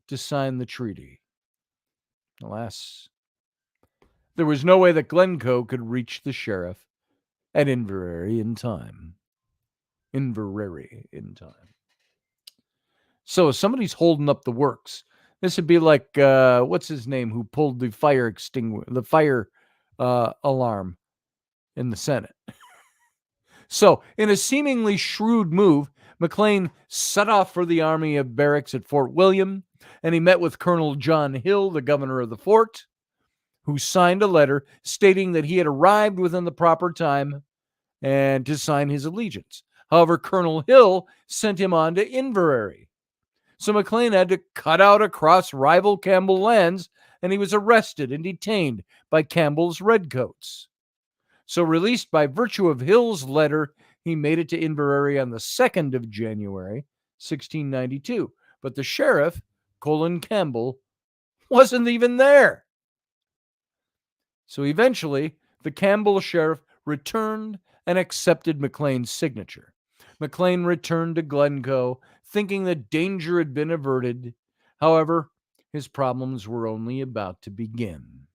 to sign the treaty. Alas, there was no way that Glencoe could reach the sheriff at Inverary in time. So if somebody's holding up the works, this would be like what's his name who pulled the fire alarm in the Senate. So in a seemingly shrewd move, Maclean set off for the army of barracks at Fort William, and he met with Colonel John Hill, the governor of the fort, who signed a letter stating that he had arrived within the proper time and to sign his allegiance. However, Colonel Hill sent him on to Inverary. So Maclean had to cut out across rival Campbell lands, and he was arrested and detained by Campbell's redcoats. So released by virtue of Hill's letter, he made it to Inverary on the 2nd of January, 1692. But the sheriff, Colin Campbell, wasn't even there. So eventually, the Campbell sheriff returned and accepted Maclean's signature. Maclean returned to Glencoe, thinking that danger had been averted. However, his problems were only about to begin.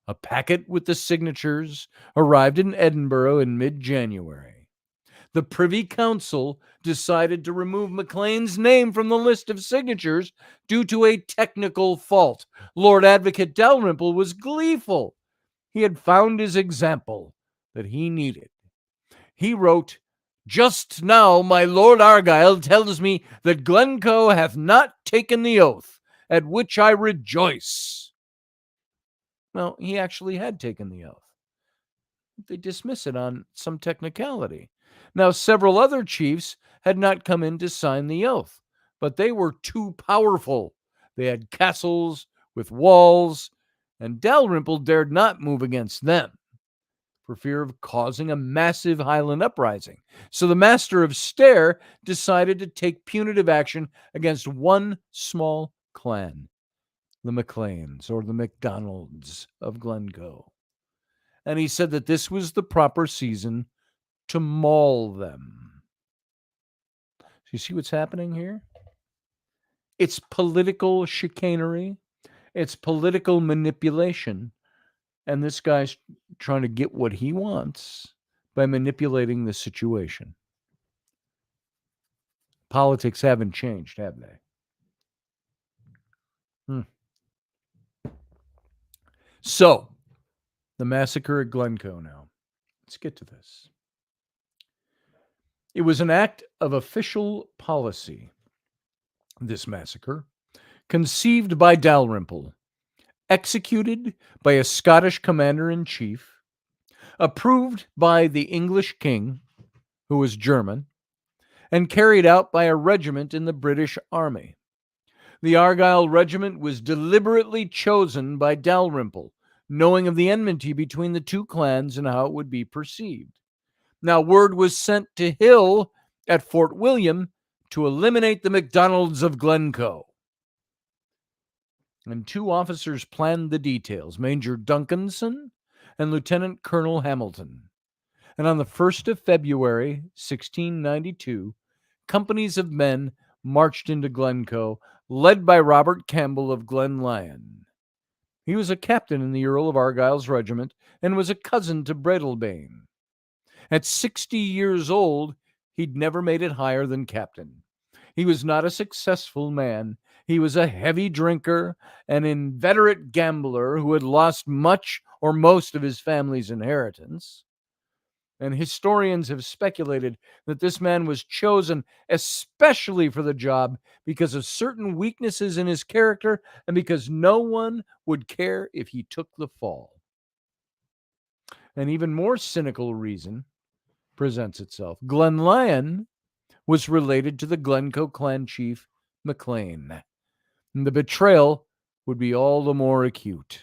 A packet with the signatures arrived in Edinburgh in mid-January. The Privy Council decided to remove Maclean's name from the list of signatures due to a technical fault. Lord Advocate Dalrymple was gleeful. He had found his example that he needed. He wrote, "Just now my Lord Argyll tells me that Glencoe hath not taken the oath, at which I rejoice." Well, he actually had taken the oath. They dismiss it on some technicality. Now, several other chiefs had not come in to sign the oath, but they were too powerful. They had castles with walls, and Dalrymple dared not move against them for fear of causing a massive Highland uprising. So the Master of Stair decided to take punitive action against one small clan, the Macleans, or the MacDonalds of Glencoe. And he said that this was the proper season to maul them. So you see what's happening here? It's political chicanery. It's political manipulation. And this guy's trying to get what he wants by manipulating the situation. Politics haven't changed, have they? So, the massacre at Glencoe now. Let's get to this. It was an act of official policy, this massacre, conceived by Dalrymple, executed by a Scottish commander-in-chief, approved by the English king, who was German, and carried out by a regiment in the British Army. The Argyll regiment was deliberately chosen by Dalrymple, knowing of the enmity between the two clans and how it would be perceived. Now, word was sent to Hill at Fort William to eliminate the MacDonalds of Glencoe. And two officers planned the details, Major Duncanson and Lieutenant Colonel Hamilton. And on the 1st of February, 1692, companies of men marched into Glencoe, led by Robert Campbell of Glenlyon. He was a captain in the Earl of Argyll's regiment and was a cousin to Breadalbane. At 60 years old, he'd never made it higher than captain. He was not a successful man. He was a heavy drinker, an inveterate gambler who had lost much or most of his family's inheritance. And historians have speculated that this man was chosen especially for the job because of certain weaknesses in his character and because no one would care if he took the fall. An even more cynical reason presents itself. Glenlyon was related to the Glencoe clan chief MacLean, and the betrayal would be all the more acute.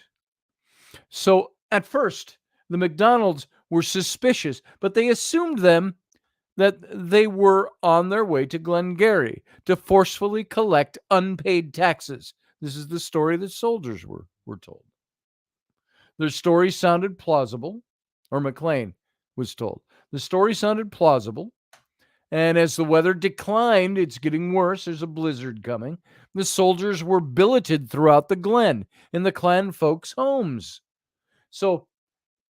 So at first, the MacDonalds were suspicious, but they assumed that they were on their way to Glengarry to forcefully collect unpaid taxes. This is the story that soldiers were told. Their story sounded plausible, or MacLean was told. The story sounded plausible, and as the weather declined, it's getting worse, there's a blizzard coming, the soldiers were billeted throughout the glen in the clan folks' homes. So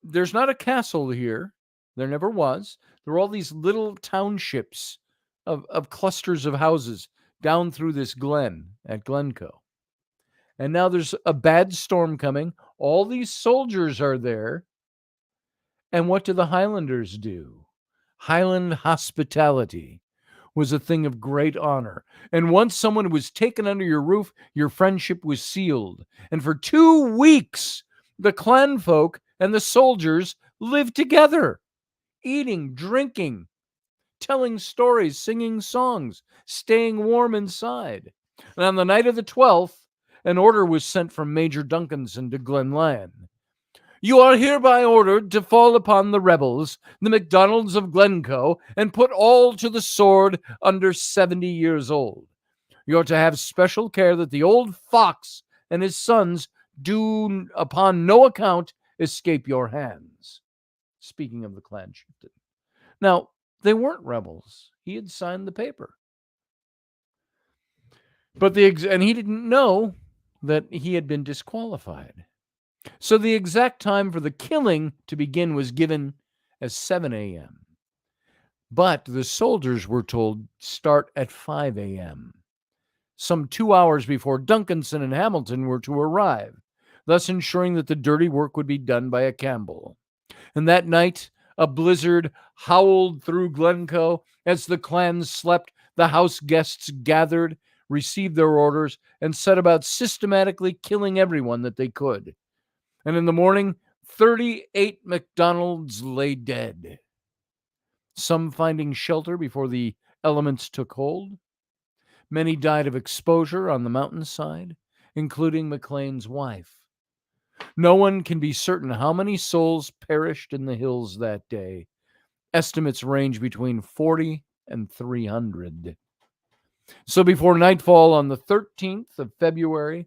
there's not a castle here. There never was. There were all these little townships of clusters of houses down through this glen at Glencoe. And now there's a bad storm coming. All these soldiers are there. And what do the Highlanders do? Highland hospitality was a thing of great honor. And once someone was taken under your roof, your friendship was sealed. And for 2 weeks, the clan folk and the soldiers lived together, eating, drinking, telling stories, singing songs, staying warm inside. And on the night of the 12th, an order was sent from Major Duncanson to Glenlyon. You are hereby ordered to fall upon the rebels, the MacDonalds of Glencoe, and put all to the sword under 70 years old. You are to have special care that the old fox and his sons do upon no account escape your hands. Speaking of the clan chieftain. Now, they weren't rebels. He had signed the paper. But and he didn't know that he had been disqualified. So the exact time for the killing to begin was given as 7 a.m. But the soldiers were told start at 5 a.m., some 2 hours before Duncanson and Hamilton were to arrive, thus ensuring that the dirty work would be done by a Campbell. And that night, a blizzard howled through Glencoe. As the clans slept, the house guests gathered, received their orders, and set about systematically killing everyone that they could. And in the morning, 38 MacDonalds lay dead, some finding shelter before the elements took hold. Many died of exposure on the mountainside, including MacLean's wife. No one can be certain how many souls perished in the hills that day. Estimates range between 40 and 300. So before nightfall on the 13th of February,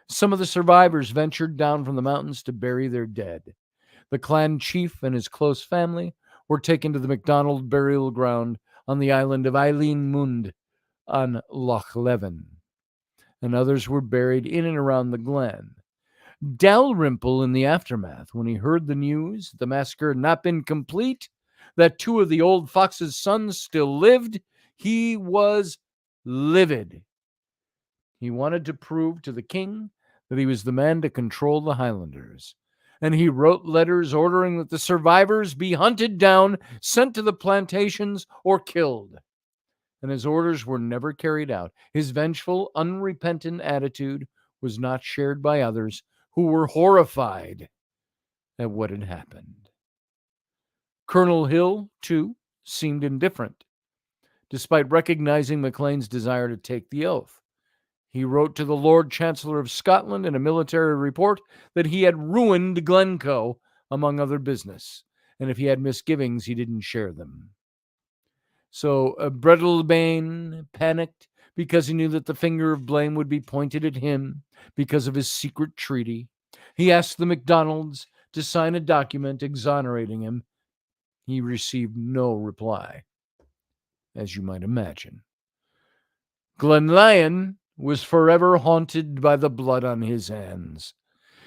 some of the survivors ventured down from the mountains to bury their dead. The clan chief and his close family were taken to the MacDonald burial ground on the island of Eilean Mund on Loch Leven, and others were buried in and around the glen. Dalrymple, in the aftermath, when he heard the news that the massacre had not been complete, that 2 of the old fox's sons still lived, he was livid. He wanted to prove to the king that he was the man to control the Highlanders. And he wrote letters ordering that the survivors be hunted down, sent to the plantations, or killed. And his orders were never carried out. His vengeful, unrepentant attitude was not shared by others who were horrified at what had happened. Colonel Hill, too, seemed indifferent, despite recognizing MacLean's desire to take the oath. He wrote to the Lord Chancellor of Scotland in a military report that he had ruined Glencoe, among other business, and if he had misgivings, he didn't share them. So Breadalbane panicked because he knew that the finger of blame would be pointed at him because of his secret treaty. He asked the MacDonalds to sign a document exonerating him, He received no reply, as you might imagine. Glenlyon was forever haunted by the blood on his hands.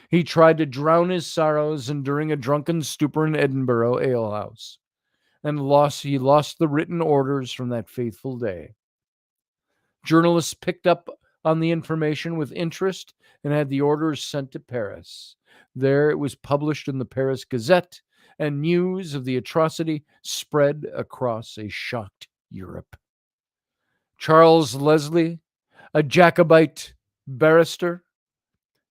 He tried to drown his sorrows enduring a drunken stupor in Edinburgh alehouse, and he lost the written orders from that faithful day. Journalists picked up on the information with interest and had the orders sent to Paris. There it was published in the Paris Gazette, and news of the atrocity spread across a shocked Europe. Charles Leslie, a Jacobite barrister,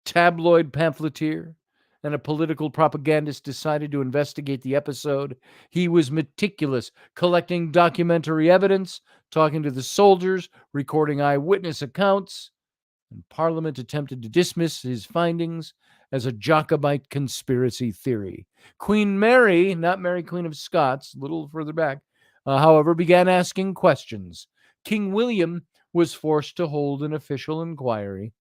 tabloid pamphleteer, and a political propagandist, decided to investigate the episode. He was meticulous, collecting documentary evidence, talking to the soldiers, recording eyewitness accounts, and Parliament attempted to dismiss his findings as a Jacobite conspiracy theory. Queen Mary, not Mary Queen of Scots, a little further back, however, began asking questions. King William was forced to hold an official inquiry,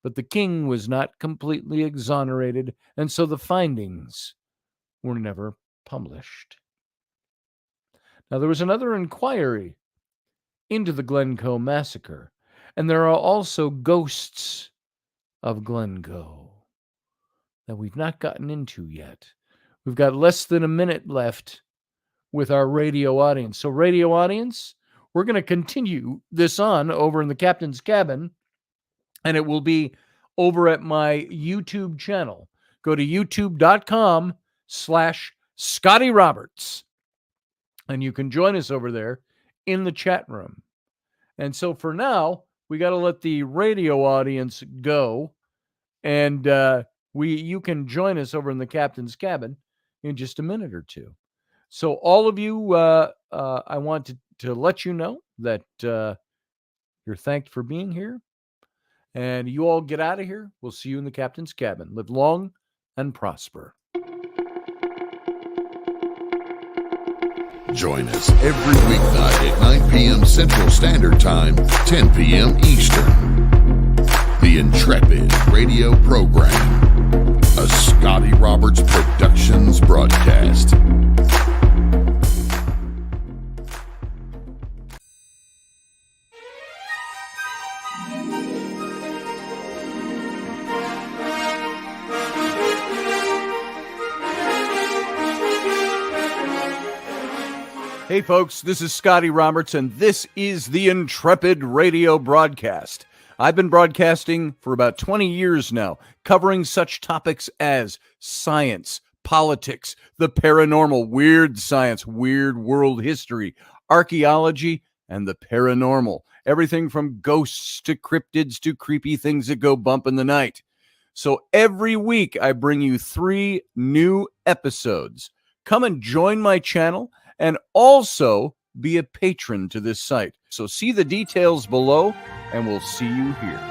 but the king was not completely exonerated, and so the findings were never published. Now, there was another inquiry into the Glencoe massacre, and there are also ghosts of Glencoe that we've not gotten into yet. We've got less than a minute left with our radio audience. So, radio audience, we're going to continue this on over in the captain's cabin, and it will be over at my YouTube channel. Go to youtube.com/Scotty Roberts, and you can join us over there in the chat room. And so for now, we got to let the radio audience go, and you can join us over in the captain's cabin in just a minute or two. So all of you, I want to let you know that you're thanked for being here. And you all get out of here. We'll see you in the captain's cabin. Live long and prosper. Join us every weeknight at 9 p.m. Central Standard Time, 10 p.m. Eastern. The Intrepid radio program, a Scotty Roberts Productions broadcast. Hey folks, this is Scotty Roberts, and this is the Intrepid radio broadcast. I've been broadcasting for about 20 years now, covering such topics as science, politics, the paranormal, weird science, weird world history, archaeology, and the paranormal. Everything from ghosts to cryptids to creepy things that go bump in the night. So every week I bring you 3 new episodes. Come and join my channel and also be a patron to this site. So see the details below, and we'll see you here.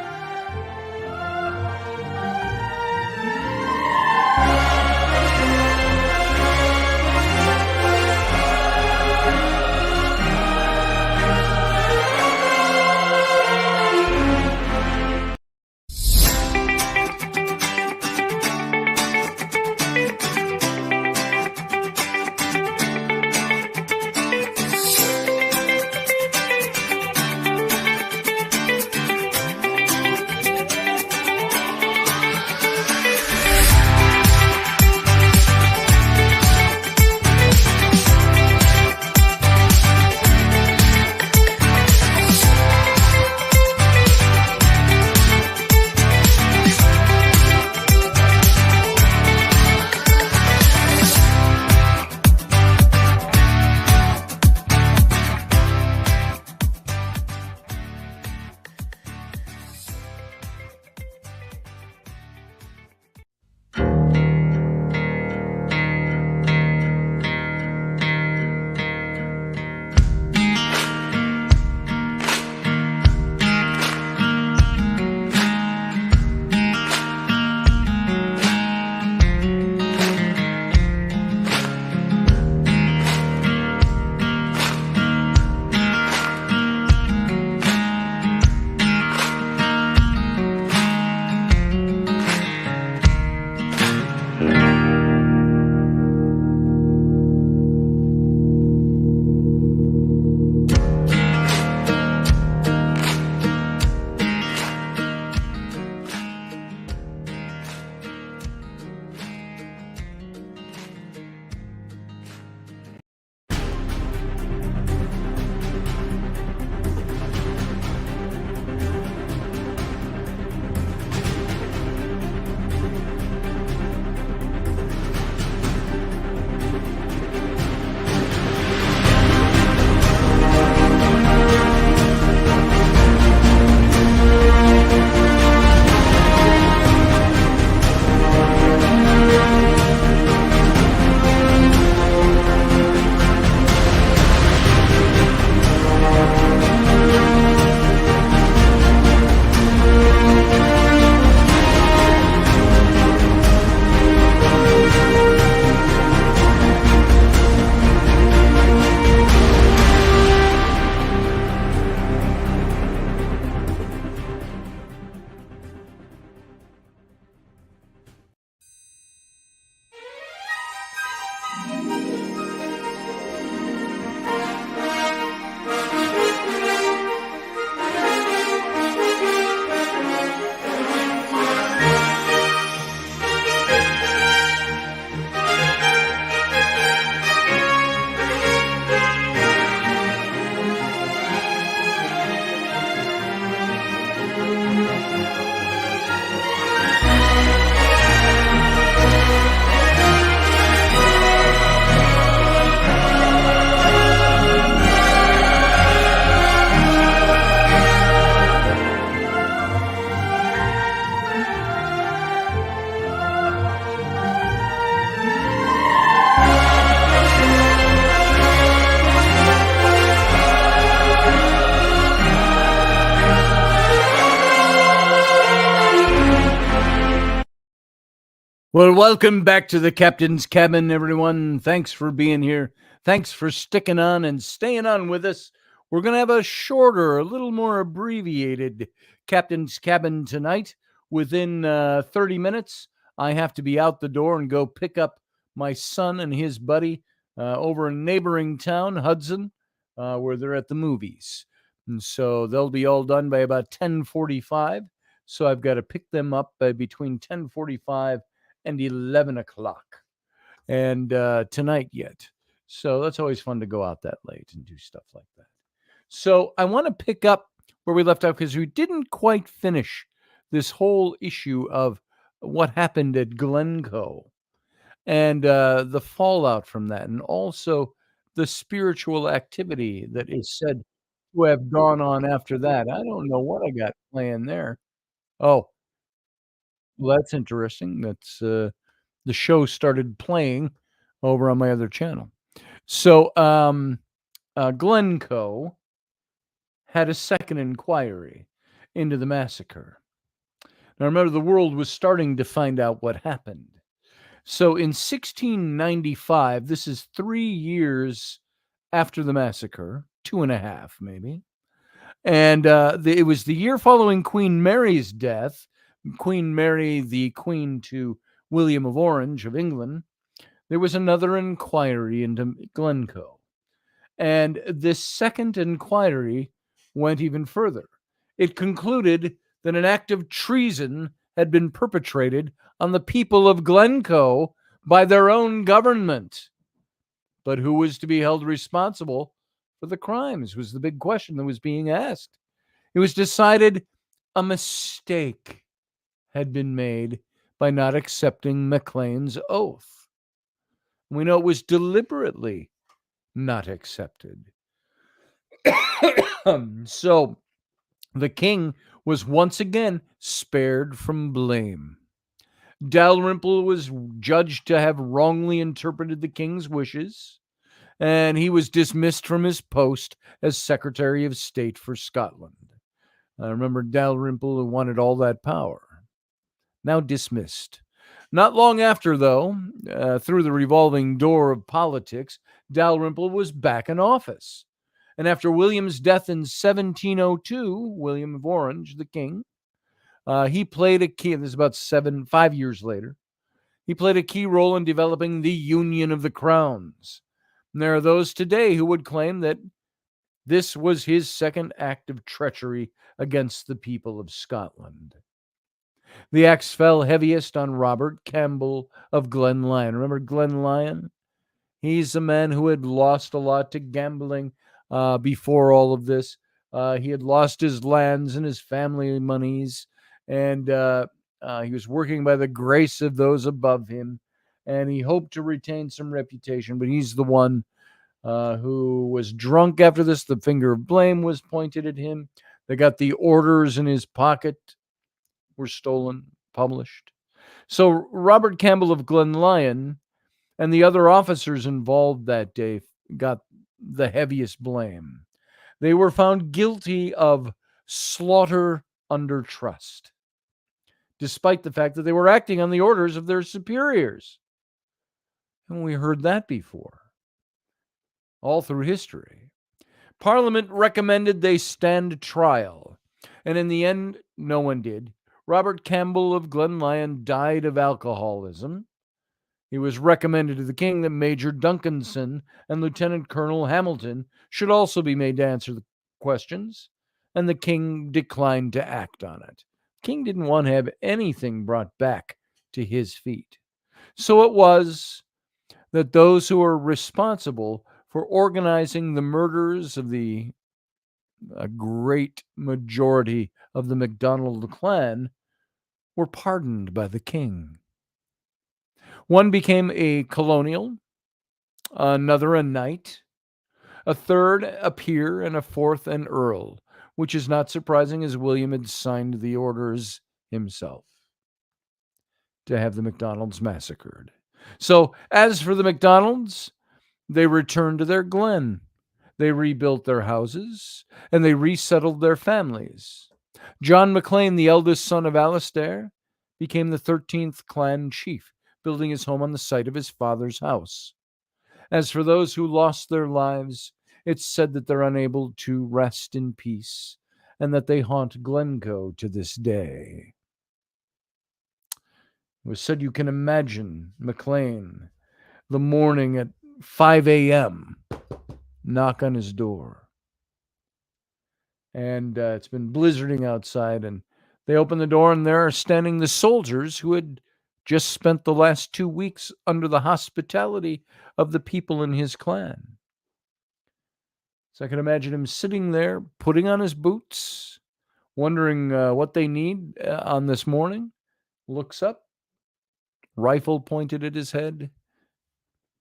Well, welcome back to the captain's cabin, everyone. Thanks for being here. Thanks for sticking on and staying on with us. We're going to have a shorter, a little more abbreviated captain's cabin tonight. Within 30 minutes, I have to be out the door and go pick up my son and his buddy over in neighboring town, Hudson, where they're at the movies. And so they'll be all done by about 10:45. So I've got to pick them up between 10:45 and 11 o'clock, and tonight yet. So that's always fun to go out that late and do stuff like that. So I want to pick up where we left off because we didn't quite finish this whole issue of what happened at Glencoe and the fallout from that, and also the spiritual activity that is said to have gone on after that. I don't know what I got playing there. Oh, well, that's interesting. That's the show started playing over on my other channel. So Glencoe had a second inquiry into the massacre. Now remember, the world was starting to find out what happened. So in 1695, this is 3 years after the massacre, 2.5 maybe, and it was the year following Queen Mary's death. Queen Mary, the queen to William of Orange of England, there was another inquiry into Glencoe. And this second inquiry went even further. It concluded that an act of treason had been perpetrated on the people of Glencoe by their own government. But who was to be held responsible for the crimes was the big question that was being asked. It was decided a mistake had been made by not accepting Maclean's oath. We know it was deliberately not accepted. So the king was once again spared from blame. Dalrymple was judged to have wrongly interpreted the king's wishes, and he was dismissed from his post as Secretary of State for Scotland. I remember Dalrymple, who wanted all that power. Now dismissed. Not long after, though, through the revolving door of politics, Dalrymple was back in office. And after William's death in 1702, William of Orange, the king, he played a key, this is about 5 years later, he played a key role in developing the Union of the Crowns. And there are those today who would claim that this was his second act of treachery against the people of Scotland. The axe fell heaviest on Robert Campbell of Glenlyon. Remember Glenlyon? He's a man who had lost a lot to gambling before all of this. He had lost his lands and his family monies, and he was working by the grace of those above him, and he hoped to retain some reputation, but he's the one who was drunk after this. The finger of blame was pointed at him. They got the orders in his pocket, were stolen, published. So Robert Campbell of Glenlyon and the other officers involved that day got the heaviest blame. They were found guilty of slaughter under trust, despite the fact that they were acting on the orders of their superiors. And we heard that before, all through history. Parliament recommended they stand trial, and in the end, no one did. Robert Campbell of Glenlyon died of alcoholism. He was recommended to the king that Major Duncanson and Lieutenant Colonel Hamilton should also be made to answer the questions, and the king declined to act on it. The king didn't want to have anything brought back to his feet. So it was that those who were responsible for organizing the murders of a great majority of the MacDonald clan were pardoned by the king. One became a colonial, another a knight, a third a peer, and a fourth an earl, which is not surprising as William had signed the orders himself to have the MacDonalds massacred. So as for the MacDonalds, they returned to their glen. They rebuilt their houses, and they resettled their families. John Maclean, the eldest son of Alastair, became the 13th clan chief. building his home on the site of his father's house. As for those who lost their lives, it's said that they're unable to rest in peace and that they haunt Glencoe to this day. It was said you can imagine McLean the morning at 5 a.m. knock on his door. And it's been blizzarding outside, and they open the door, and there are standing the soldiers who had just spent the last 2 weeks under the hospitality of the people in his clan. So I can imagine him sitting there, putting on his boots, wondering what they need on this morning. Looks up, rifle pointed at his head,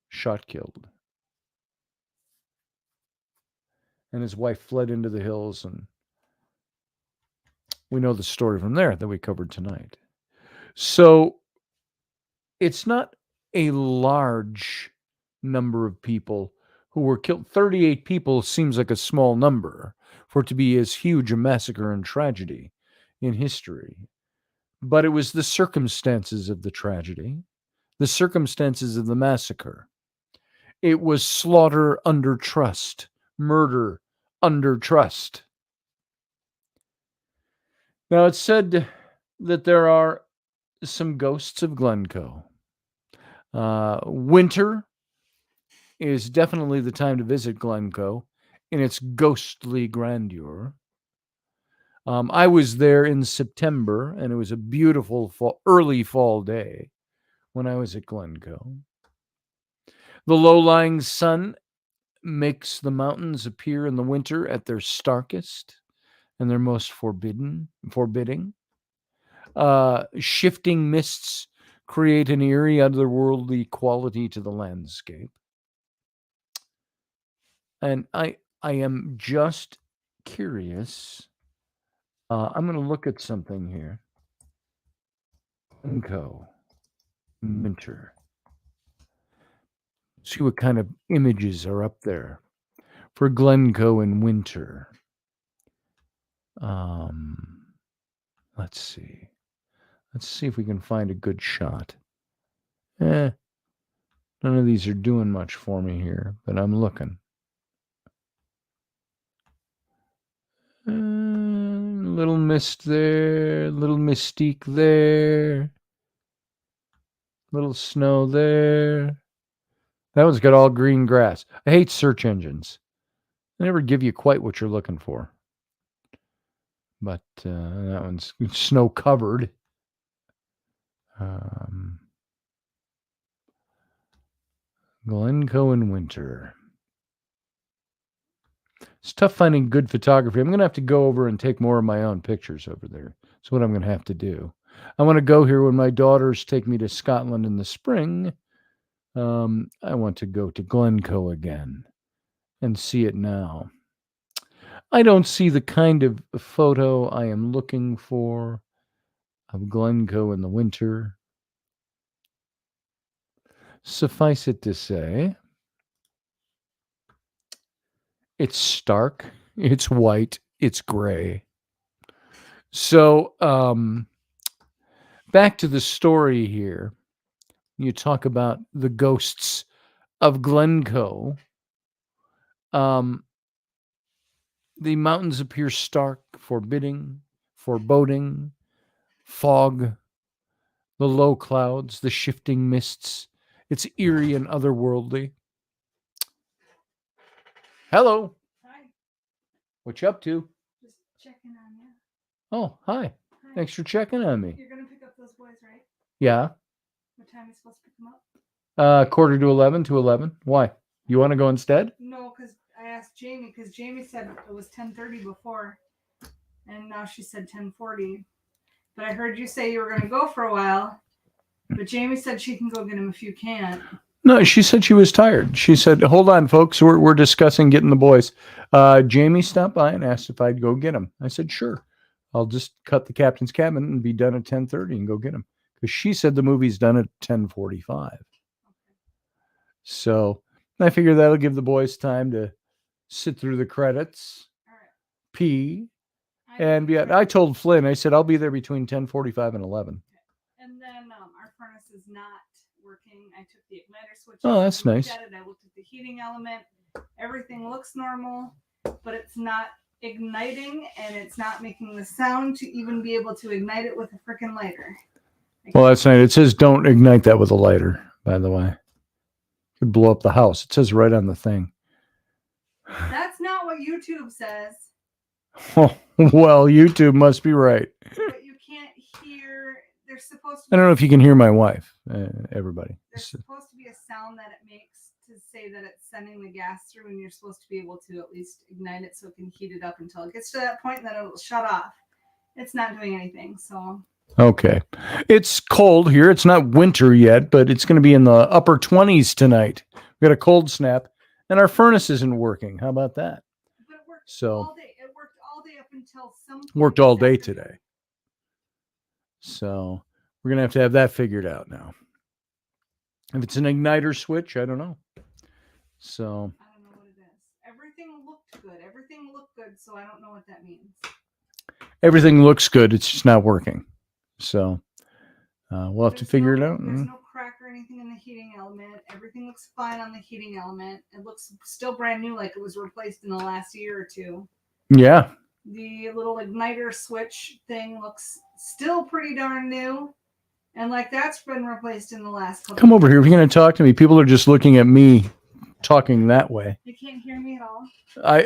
shot killed. And his wife fled into the hills, and we know the story from there that we covered tonight. So it's not a large number of people who were killed. 38 people seems like a small number for it to be as huge a massacre and tragedy in history. But it was the circumstances of the tragedy, the circumstances of the massacre. It was slaughter under trust, murder under trust. Now, it's said that there are some ghosts of Glencoe. Winter is definitely the time to visit Glencoe in its ghostly grandeur. I was there in September, and it was a beautiful early fall day when I was at Glencoe. The low-lying sun makes the mountains appear in the winter at their starkest and their most forbidding. Shifting mists create an eerie, otherworldly quality to the landscape. And I am just curious. I'm going to look at something here. Glencoe, winter. See what kind of images are up there for Glencoe in winter. Let's see. Let's see if we can find a good shot. None of these are doing much for me here, but I'm looking. Little mist there, little mystique there, little snow there. That one's got all green grass. I hate search engines. They never give you quite what you're looking for. But that one's snow covered. Glencoe in winter. It's tough finding good photography. I'm going to have to go over and take more of my own pictures over there. That's what I'm going to have to do. I want to go here when my daughters take me to Scotland in the spring. I want to go to Glencoe again and see it now. I don't see the kind of photo I am looking for of Glencoe in the winter. Suffice it to say, it's stark, it's white, it's gray. So, back to the story here. You talk about the ghosts of Glencoe. The mountains appear stark, foreboding, fog, the low clouds, the shifting mists. It's eerie and otherworldly. Hello. Hi. What you up to? Just checking on you. Oh, hi. Hi. Thanks for checking on me. You're going to pick up those boys, right? Yeah. What time are you supposed to pick them up? 10:45 to 11. Why? You want to go instead? No, because I asked Jamie, because Jamie said it was 10:30 before, and now she said 10:40. But I heard you say you were going to go for a while, but Jamie said she can go get him if you can't. No, she said she was tired. She said, hold on, folks. We're discussing getting the boys. Jamie stopped by and asked if I'd go get him. I said, sure. I'll just cut the captain's cabin and be done at 10:30 and go get him. Because she said the movie's done at 10:45. So I figure that'll give the boys time to sit through the credits, pee, and be out. I told Flynn, I said, I'll be there between 10:45 and 11. And then our furnace furnace is not working. I took the igniter switch. Oh, out that's and looked nice. at it. I looked at the heating element. Everything looks normal, but it's not igniting, and it's not making the sound to even be able to ignite it with a freaking lighter. Well, that's nice. It says don't ignite that with a lighter, by the way. Could blow up the house. It says right on the thing. That's not what YouTube says. Oh, well, YouTube must be right. But you can't hear. There's supposed to. I don't know if you can hear my wife, everybody. There's supposed to be a sound that it makes to say that it's sending the gas through, and you're supposed to be able to at least ignite it so it can heat it up until it gets to that point, and then it'll shut off. It's not doing anything, so. Okay. It's cold here. It's not winter yet, but it's going to be in the upper 20s tonight. We got a cold snap, and our furnace isn't working. How about that? But it worked So all day. It worked all day up until some point worked all this day afternoon. today. So we're going to have that figured out now. If it's an igniter switch, I don't know. So I don't know what it is. Everything looked good. Everything looked good, so I don't know what that means. everything looks good. It's just not working. So we'll have to figure it out. There's no crack or anything in the heating element. Everything looks fine on the heating element. It looks still brand new, like it was replaced in the last year or two. Yeah. The little igniter switch thing looks still pretty darn new. And like that's been replaced in the last couple Come over here. If you're going to talk to me, people are just looking at me talking that way. You can't hear me at all.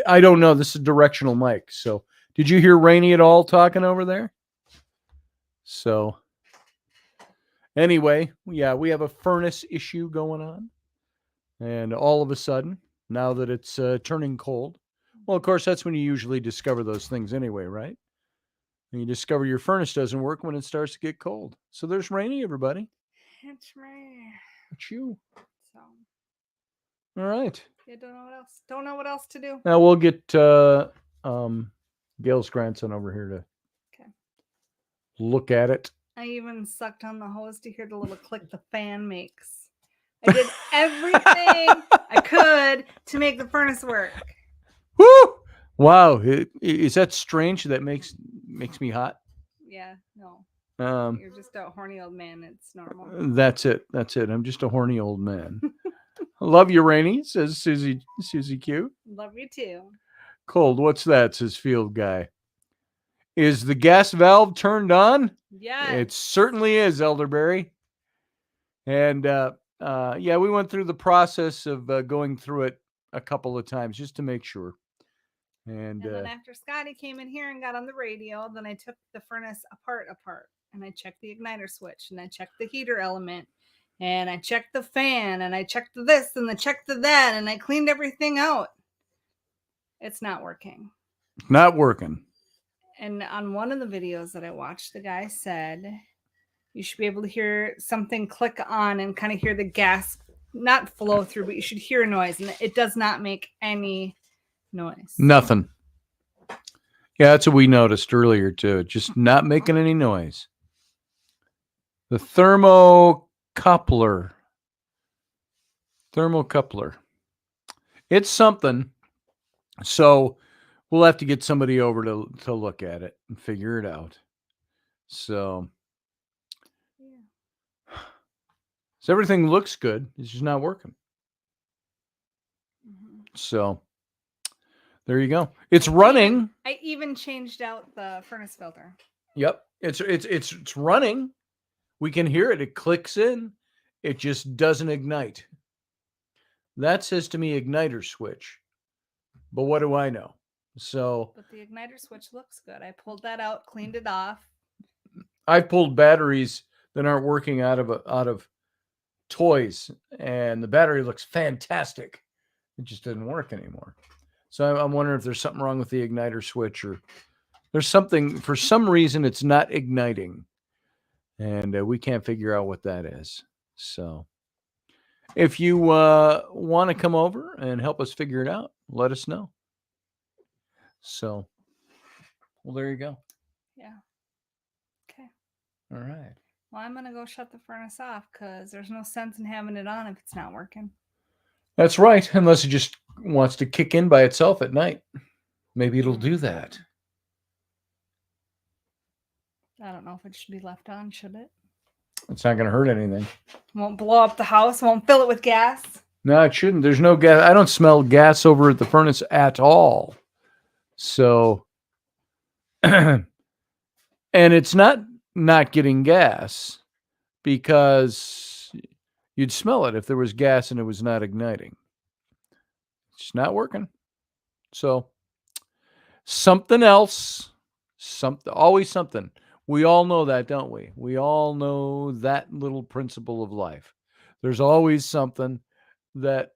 I don't know. This is a directional mic. So did you hear Rainey at all talking over there? So anyway, yeah, we have a furnace issue going on. And all of a sudden, now that it's turning cold, well, of course, that's when you usually discover those things anyway, right? And you discover your furnace doesn't work when it starts to get cold. So there's Rainey, everybody. It's me. It's you. So All right. you don't know what else. Don't know what else to do. Now we'll get Gail's grandson over here to look at it. I even sucked on the hose to hear the little click the fan makes. I did everything I could to make the furnace work. Woo! Wow. Is that strange? That makes me hot. Yeah, no. Um, You're just a horny old man. It's normal. That's it. That's it. I'm just a horny old man. Love you, Rainey, says Susie Q. Love you too. Cold. What's that? Says Field Guy. Is the gas valve turned on? Yeah. It certainly is, Elderberry. And yeah, we went through the process of going through it a couple of times just to make sure. And then after Scotty came in here and got on the radio, then I took the furnace apart, and I checked the igniter switch, and I checked the heater element, and I checked the fan, and I checked this, and I checked that, and I cleaned everything out. It's not working. Not working. And on one of the videos that I watched, the guy said you should be able to hear something click on and kind of hear the gas not flow through, but you should hear a noise, and it does not make any noise. Nothing. Yeah, that's what we noticed earlier too. Just not making any noise. The thermocoupler. It's something. So we'll have to get somebody over to look at it and figure it out. So everything looks good. It's just not working. Mm-hmm. So there you go. It's running. I even changed out the furnace filter. Yep. It's running. We can hear it. It clicks in. It just doesn't ignite. That says to me igniter switch. But what do I know? So But the igniter switch looks good. I pulled that out, cleaned it off. I've pulled batteries that aren't working out of toys, and the battery looks fantastic. It just didn't work anymore. So I'm wondering if there's something wrong with the igniter switch, or there's something, for some reason, it's not igniting. And we can't figure out what that is. So if you want to come over and help us figure it out, let us know. So, well, there you go. Yeah. Okay. All right. Well, I'm going to go shut the furnace off because there's no sense in having it on if it's not working. That's right. Unless it just wants to kick in by itself at night. Maybe it'll do that. I don't know if it should be left on, should it? It's not going to hurt anything. Won't blow up the house. Won't fill it with gas. No, it shouldn't. There's no gas. I don't smell gas over at the furnace at all. So, and it's not getting gas because you'd smell it if there was gas and it was not igniting. It's not working. So, something else, always something. We all know that, don't we? We all know that little principle of life. There's always something that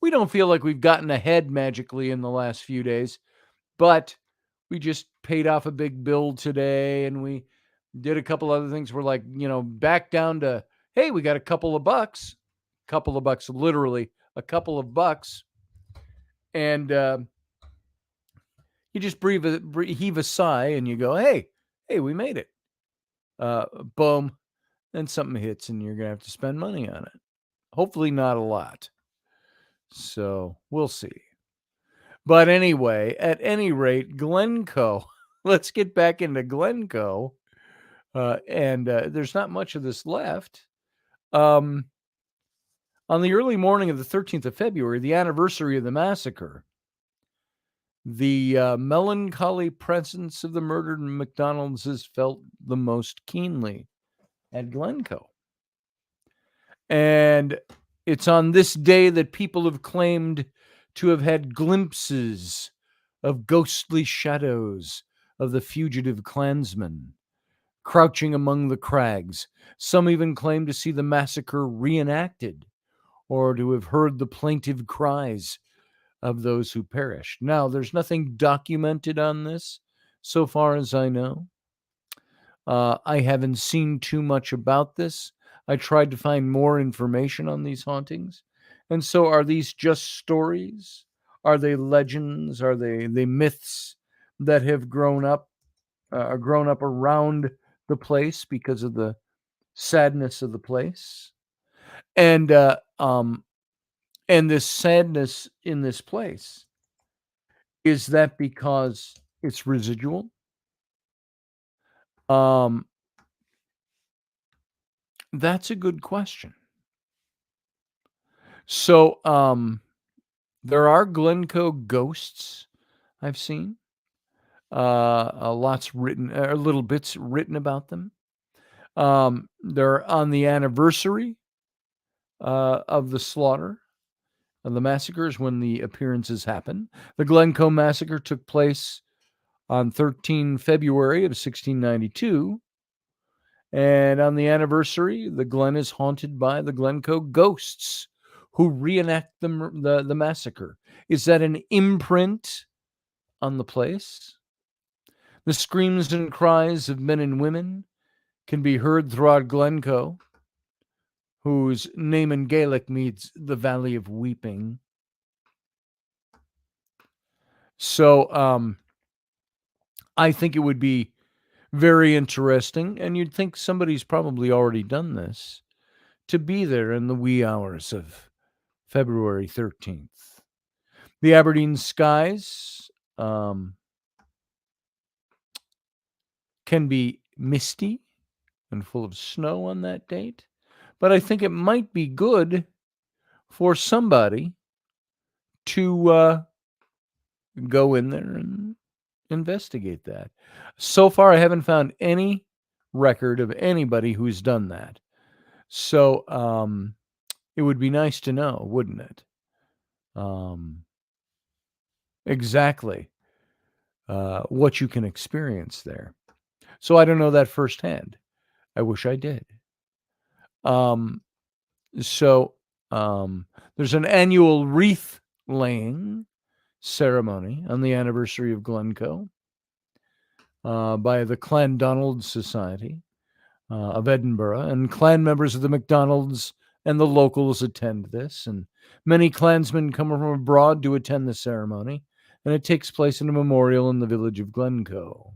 we don't feel like we've gotten ahead magically in the last few days, but we just paid off a big bill today and we did a couple other things. We're like, back down to, hey, we got a couple of bucks, literally a couple of bucks. And you just heave a sigh and you go, hey, we made it. Boom. Then something hits and you're going to have to spend money on it. Hopefully not a lot. So we'll see. But anyway, at any rate, Glencoe. Let's get back into Glencoe. And there's not much of this left. On the early morning of the 13th of February, the anniversary of the massacre, the melancholy presence of the murdered McDonald's is felt the most keenly at Glencoe. And it's on this day that people have claimed to have had glimpses of ghostly shadows of the fugitive Klansmen crouching among the crags. Some even claim to see the massacre reenacted or to have heard the plaintive cries of those who perished. Now, there's nothing documented on this so far as I know. I haven't seen too much about this. I tried to find more information on these hauntings. And so are these just stories? Are they legends? Are they myths that have grown up around the place because of the sadness of the place? And this sadness in this place, is that because it's residual? That's a good question. So, there are Glencoe ghosts I've seen. Lots written, little bits written about them. They're on the anniversary of the slaughter, of the massacres, when the appearances happen. The Glencoe massacre took place on 13 February of 1692. And on the anniversary, the Glen is haunted by the Glencoe ghosts who reenact the massacre. Is that an imprint on the place? The screams and cries of men and women can be heard throughout Glencoe, whose name in Gaelic means the Valley of Weeping. So I think it would be very interesting, and you'd think somebody's probably already done this, to be there in the wee hours of February 13th. The Aberdeen skies can be misty and full of snow on that date, but I think it might be good for somebody to go in there and investigate that. So far, I haven't found any record of anybody who's done that. So it would be nice to know, wouldn't it? Exactly what you can experience there. So I don't know that firsthand. I wish I did. So there's an annual wreath laying ceremony on the anniversary of Glencoe by the Clandonald Society of Edinburgh, and clan members of the MacDonalds and the locals attend this, and many clansmen come from abroad to attend the ceremony, and it takes place in a memorial in the village of Glencoe.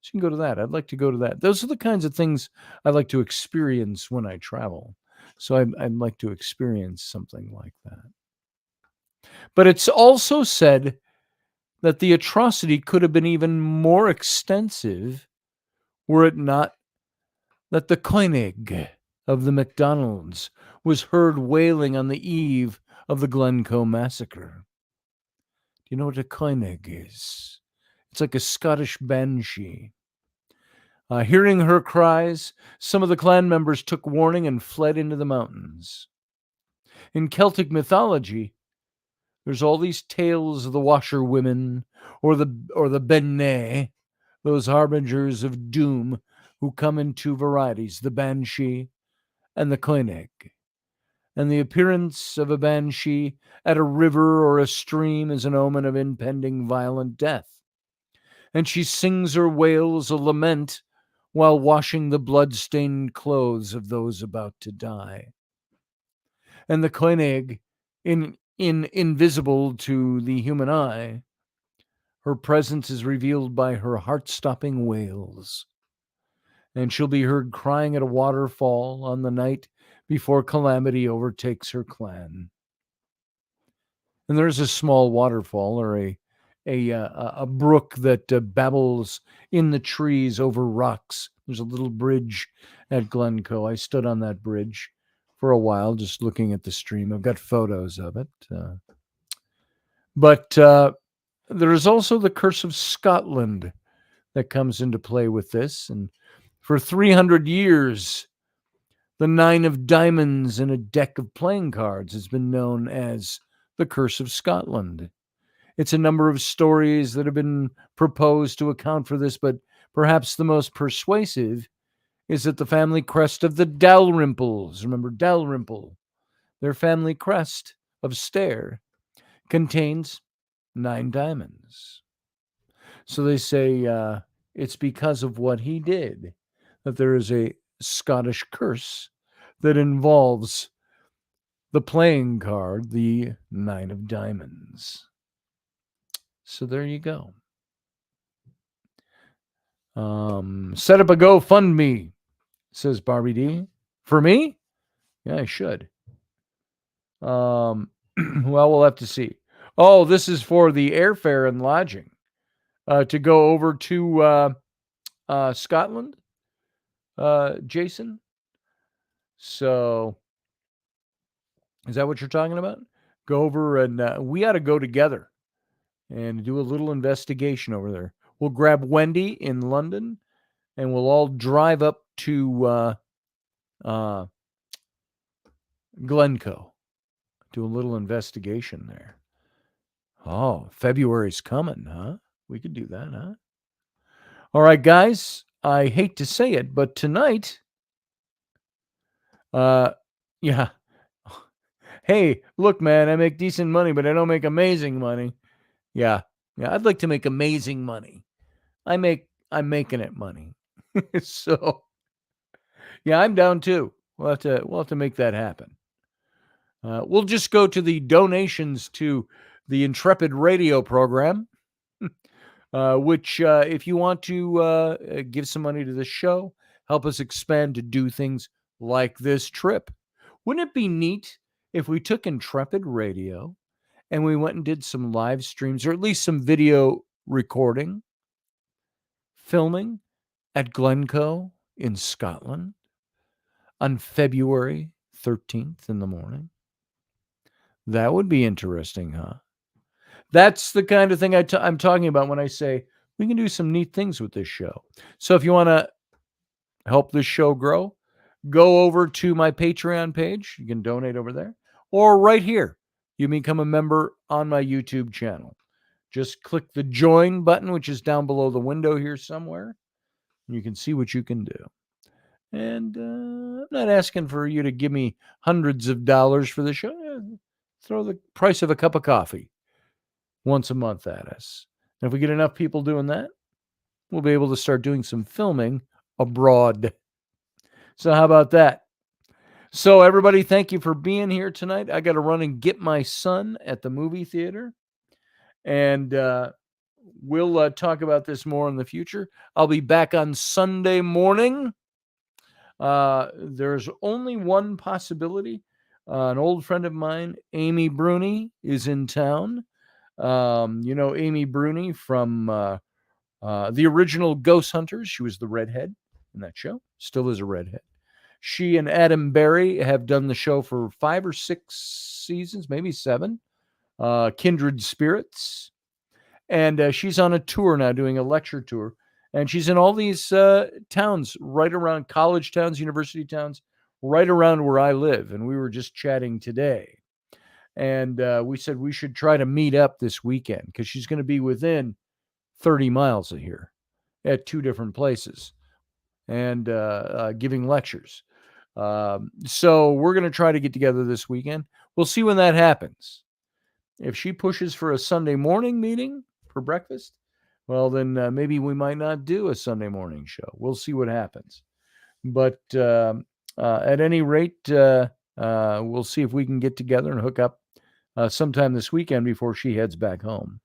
So you can go to that. I'd like to go to that. Those are the kinds of things I like to experience when I travel. So I'd like to experience something like that. But it's also said that the atrocity could have been even more extensive were it not that the Koenig of the MacDonalds was heard wailing on the eve of the Glencoe massacre. Do you know what a Koenig is? It's like a Scottish banshee. Hearing her cries, some of the clan members took warning and fled into the mountains. In Celtic mythology, there's all these tales of the washerwomen or the Benne, those harbingers of doom who come in two varieties, the banshee and the Koenig. And the appearance of a banshee at a river or a stream is an omen of impending violent death. And she sings or wails a lament while washing the blood-stained clothes of those about to die. And the Koenig, invisible to the human eye, her presence is revealed by her heart-stopping wails. And she'll be heard crying at a waterfall on the night before calamity overtakes her clan. And there's a small waterfall or a brook that babbles in the trees over rocks. There's a little bridge at Glencoe. I stood on that bridge for a while just looking at the stream. I've got photos of it. But there is also the curse of Scotland that comes into play with this. And for 300 years, the 9 of diamonds in a deck of playing cards has been known as the curse of Scotland. It's a number of stories that have been proposed to account for this, but perhaps the most persuasive is that the family crest of the Dalrymples, remember Dalrymple, their family crest of Stair, contains 9 diamonds. So they say it's because of what he did that there is a Scottish curse that involves the playing card, the 9 of diamonds. So there you go. Set up a GoFundMe, says Barbie D. For me? Yeah, I should. Well, we'll have to see. Oh, this is for the airfare and lodging to go over to Scotland, Jason. So, is that what you're talking about? Go over and we ought to go together and do a little investigation over there. We'll grab Wendy in London, and we'll all drive up to Glencoe. Do a little investigation there. Oh, February's coming, huh? We could do that, huh? All right, guys. I hate to say it, but tonight, yeah. Hey, look, man, I make decent money, but I don't make amazing money. Yeah, I'd like to make amazing money. I'm making it money. So, yeah, I'm down too. We'll have to make that happen. We'll just go to the donations to the Intrepid radio program, which, if you want to give some money to the show, help us expand to do things like this trip. Wouldn't it be neat if we took Intrepid radio and we went and did some live streams or at least some video recording, filming at Glencoe in Scotland on February 13th in the morning? That would be interesting, huh? That's the kind of thing I'm talking about when I say we can do some neat things with this show. So if you want to help this show grow, go over to my Patreon page. You can donate over there. Or right here, you become a member on my YouTube channel. Just click the join button, which is down below the window here somewhere. And you can see what you can do. And I'm not asking for you to give me hundreds of dollars for the show. Throw the price of a cup of coffee once a month at us. And if we get enough people doing that, we'll be able to start doing some filming abroad. So how about that? So everybody, thank you for being here tonight. I got to run and get my son at the movie theater. And we'll talk about this more in the future. I'll be back on Sunday morning. There's only one possibility. An old friend of mine, Amy Bruni, is in town. You know Amy Bruni from the original Ghost Hunters. She was the redhead. in that show. Still is a redhead. She and Adam Berry have done the show for 5 or 6 seasons, maybe 7. Kindred Spirits. And she's on a tour now, doing a lecture tour. And she's in all these towns right around, college towns, university towns, right around where I live. And we were just chatting today. And we said we should try to meet up this weekend because she's going to be within 30 miles of here at 2 different places and giving lectures. So we're going to try to get together this weekend. We'll see when that happens. If she pushes for a Sunday morning meeting for breakfast, well, then maybe we might not do a Sunday morning show. We'll see what happens. But at any rate, we'll see if we can get together and hook up sometime this weekend before she heads back home.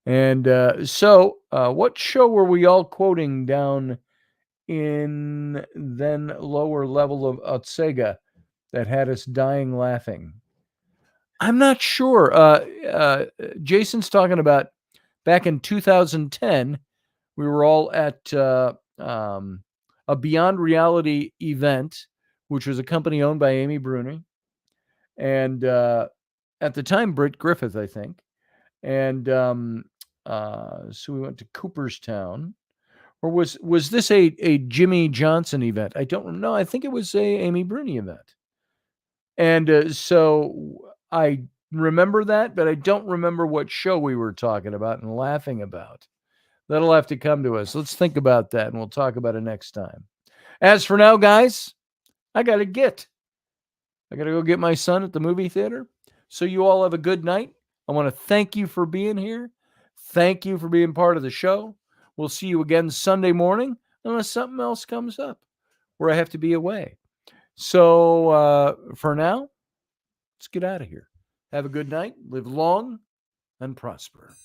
And so what show were we all quoting down in then lower level of Otsega that had us dying laughing? I'm not sure. Jason's talking about back in 2010, we were all at a Beyond Reality event, which was a company owned by Amy Bruni. And at the time, Britt Griffith, I think. And so we went to Cooperstown. Or was this a Jimmy Johnson event? I don't know. I think it was a Amy Bruni event. And so I remember that, but I don't remember what show we were talking about and laughing about. That'll have to come to us. Let's think about that, and we'll talk about it next time. As for now, guys, I got to go get my son at the movie theater. So you all have a good night. I want to thank you for being here. Thank you for being part of the show. We'll see you again Sunday morning, unless something else comes up where I have to be away. So for now, let's get out of here. Have a good night. Live long and prosper.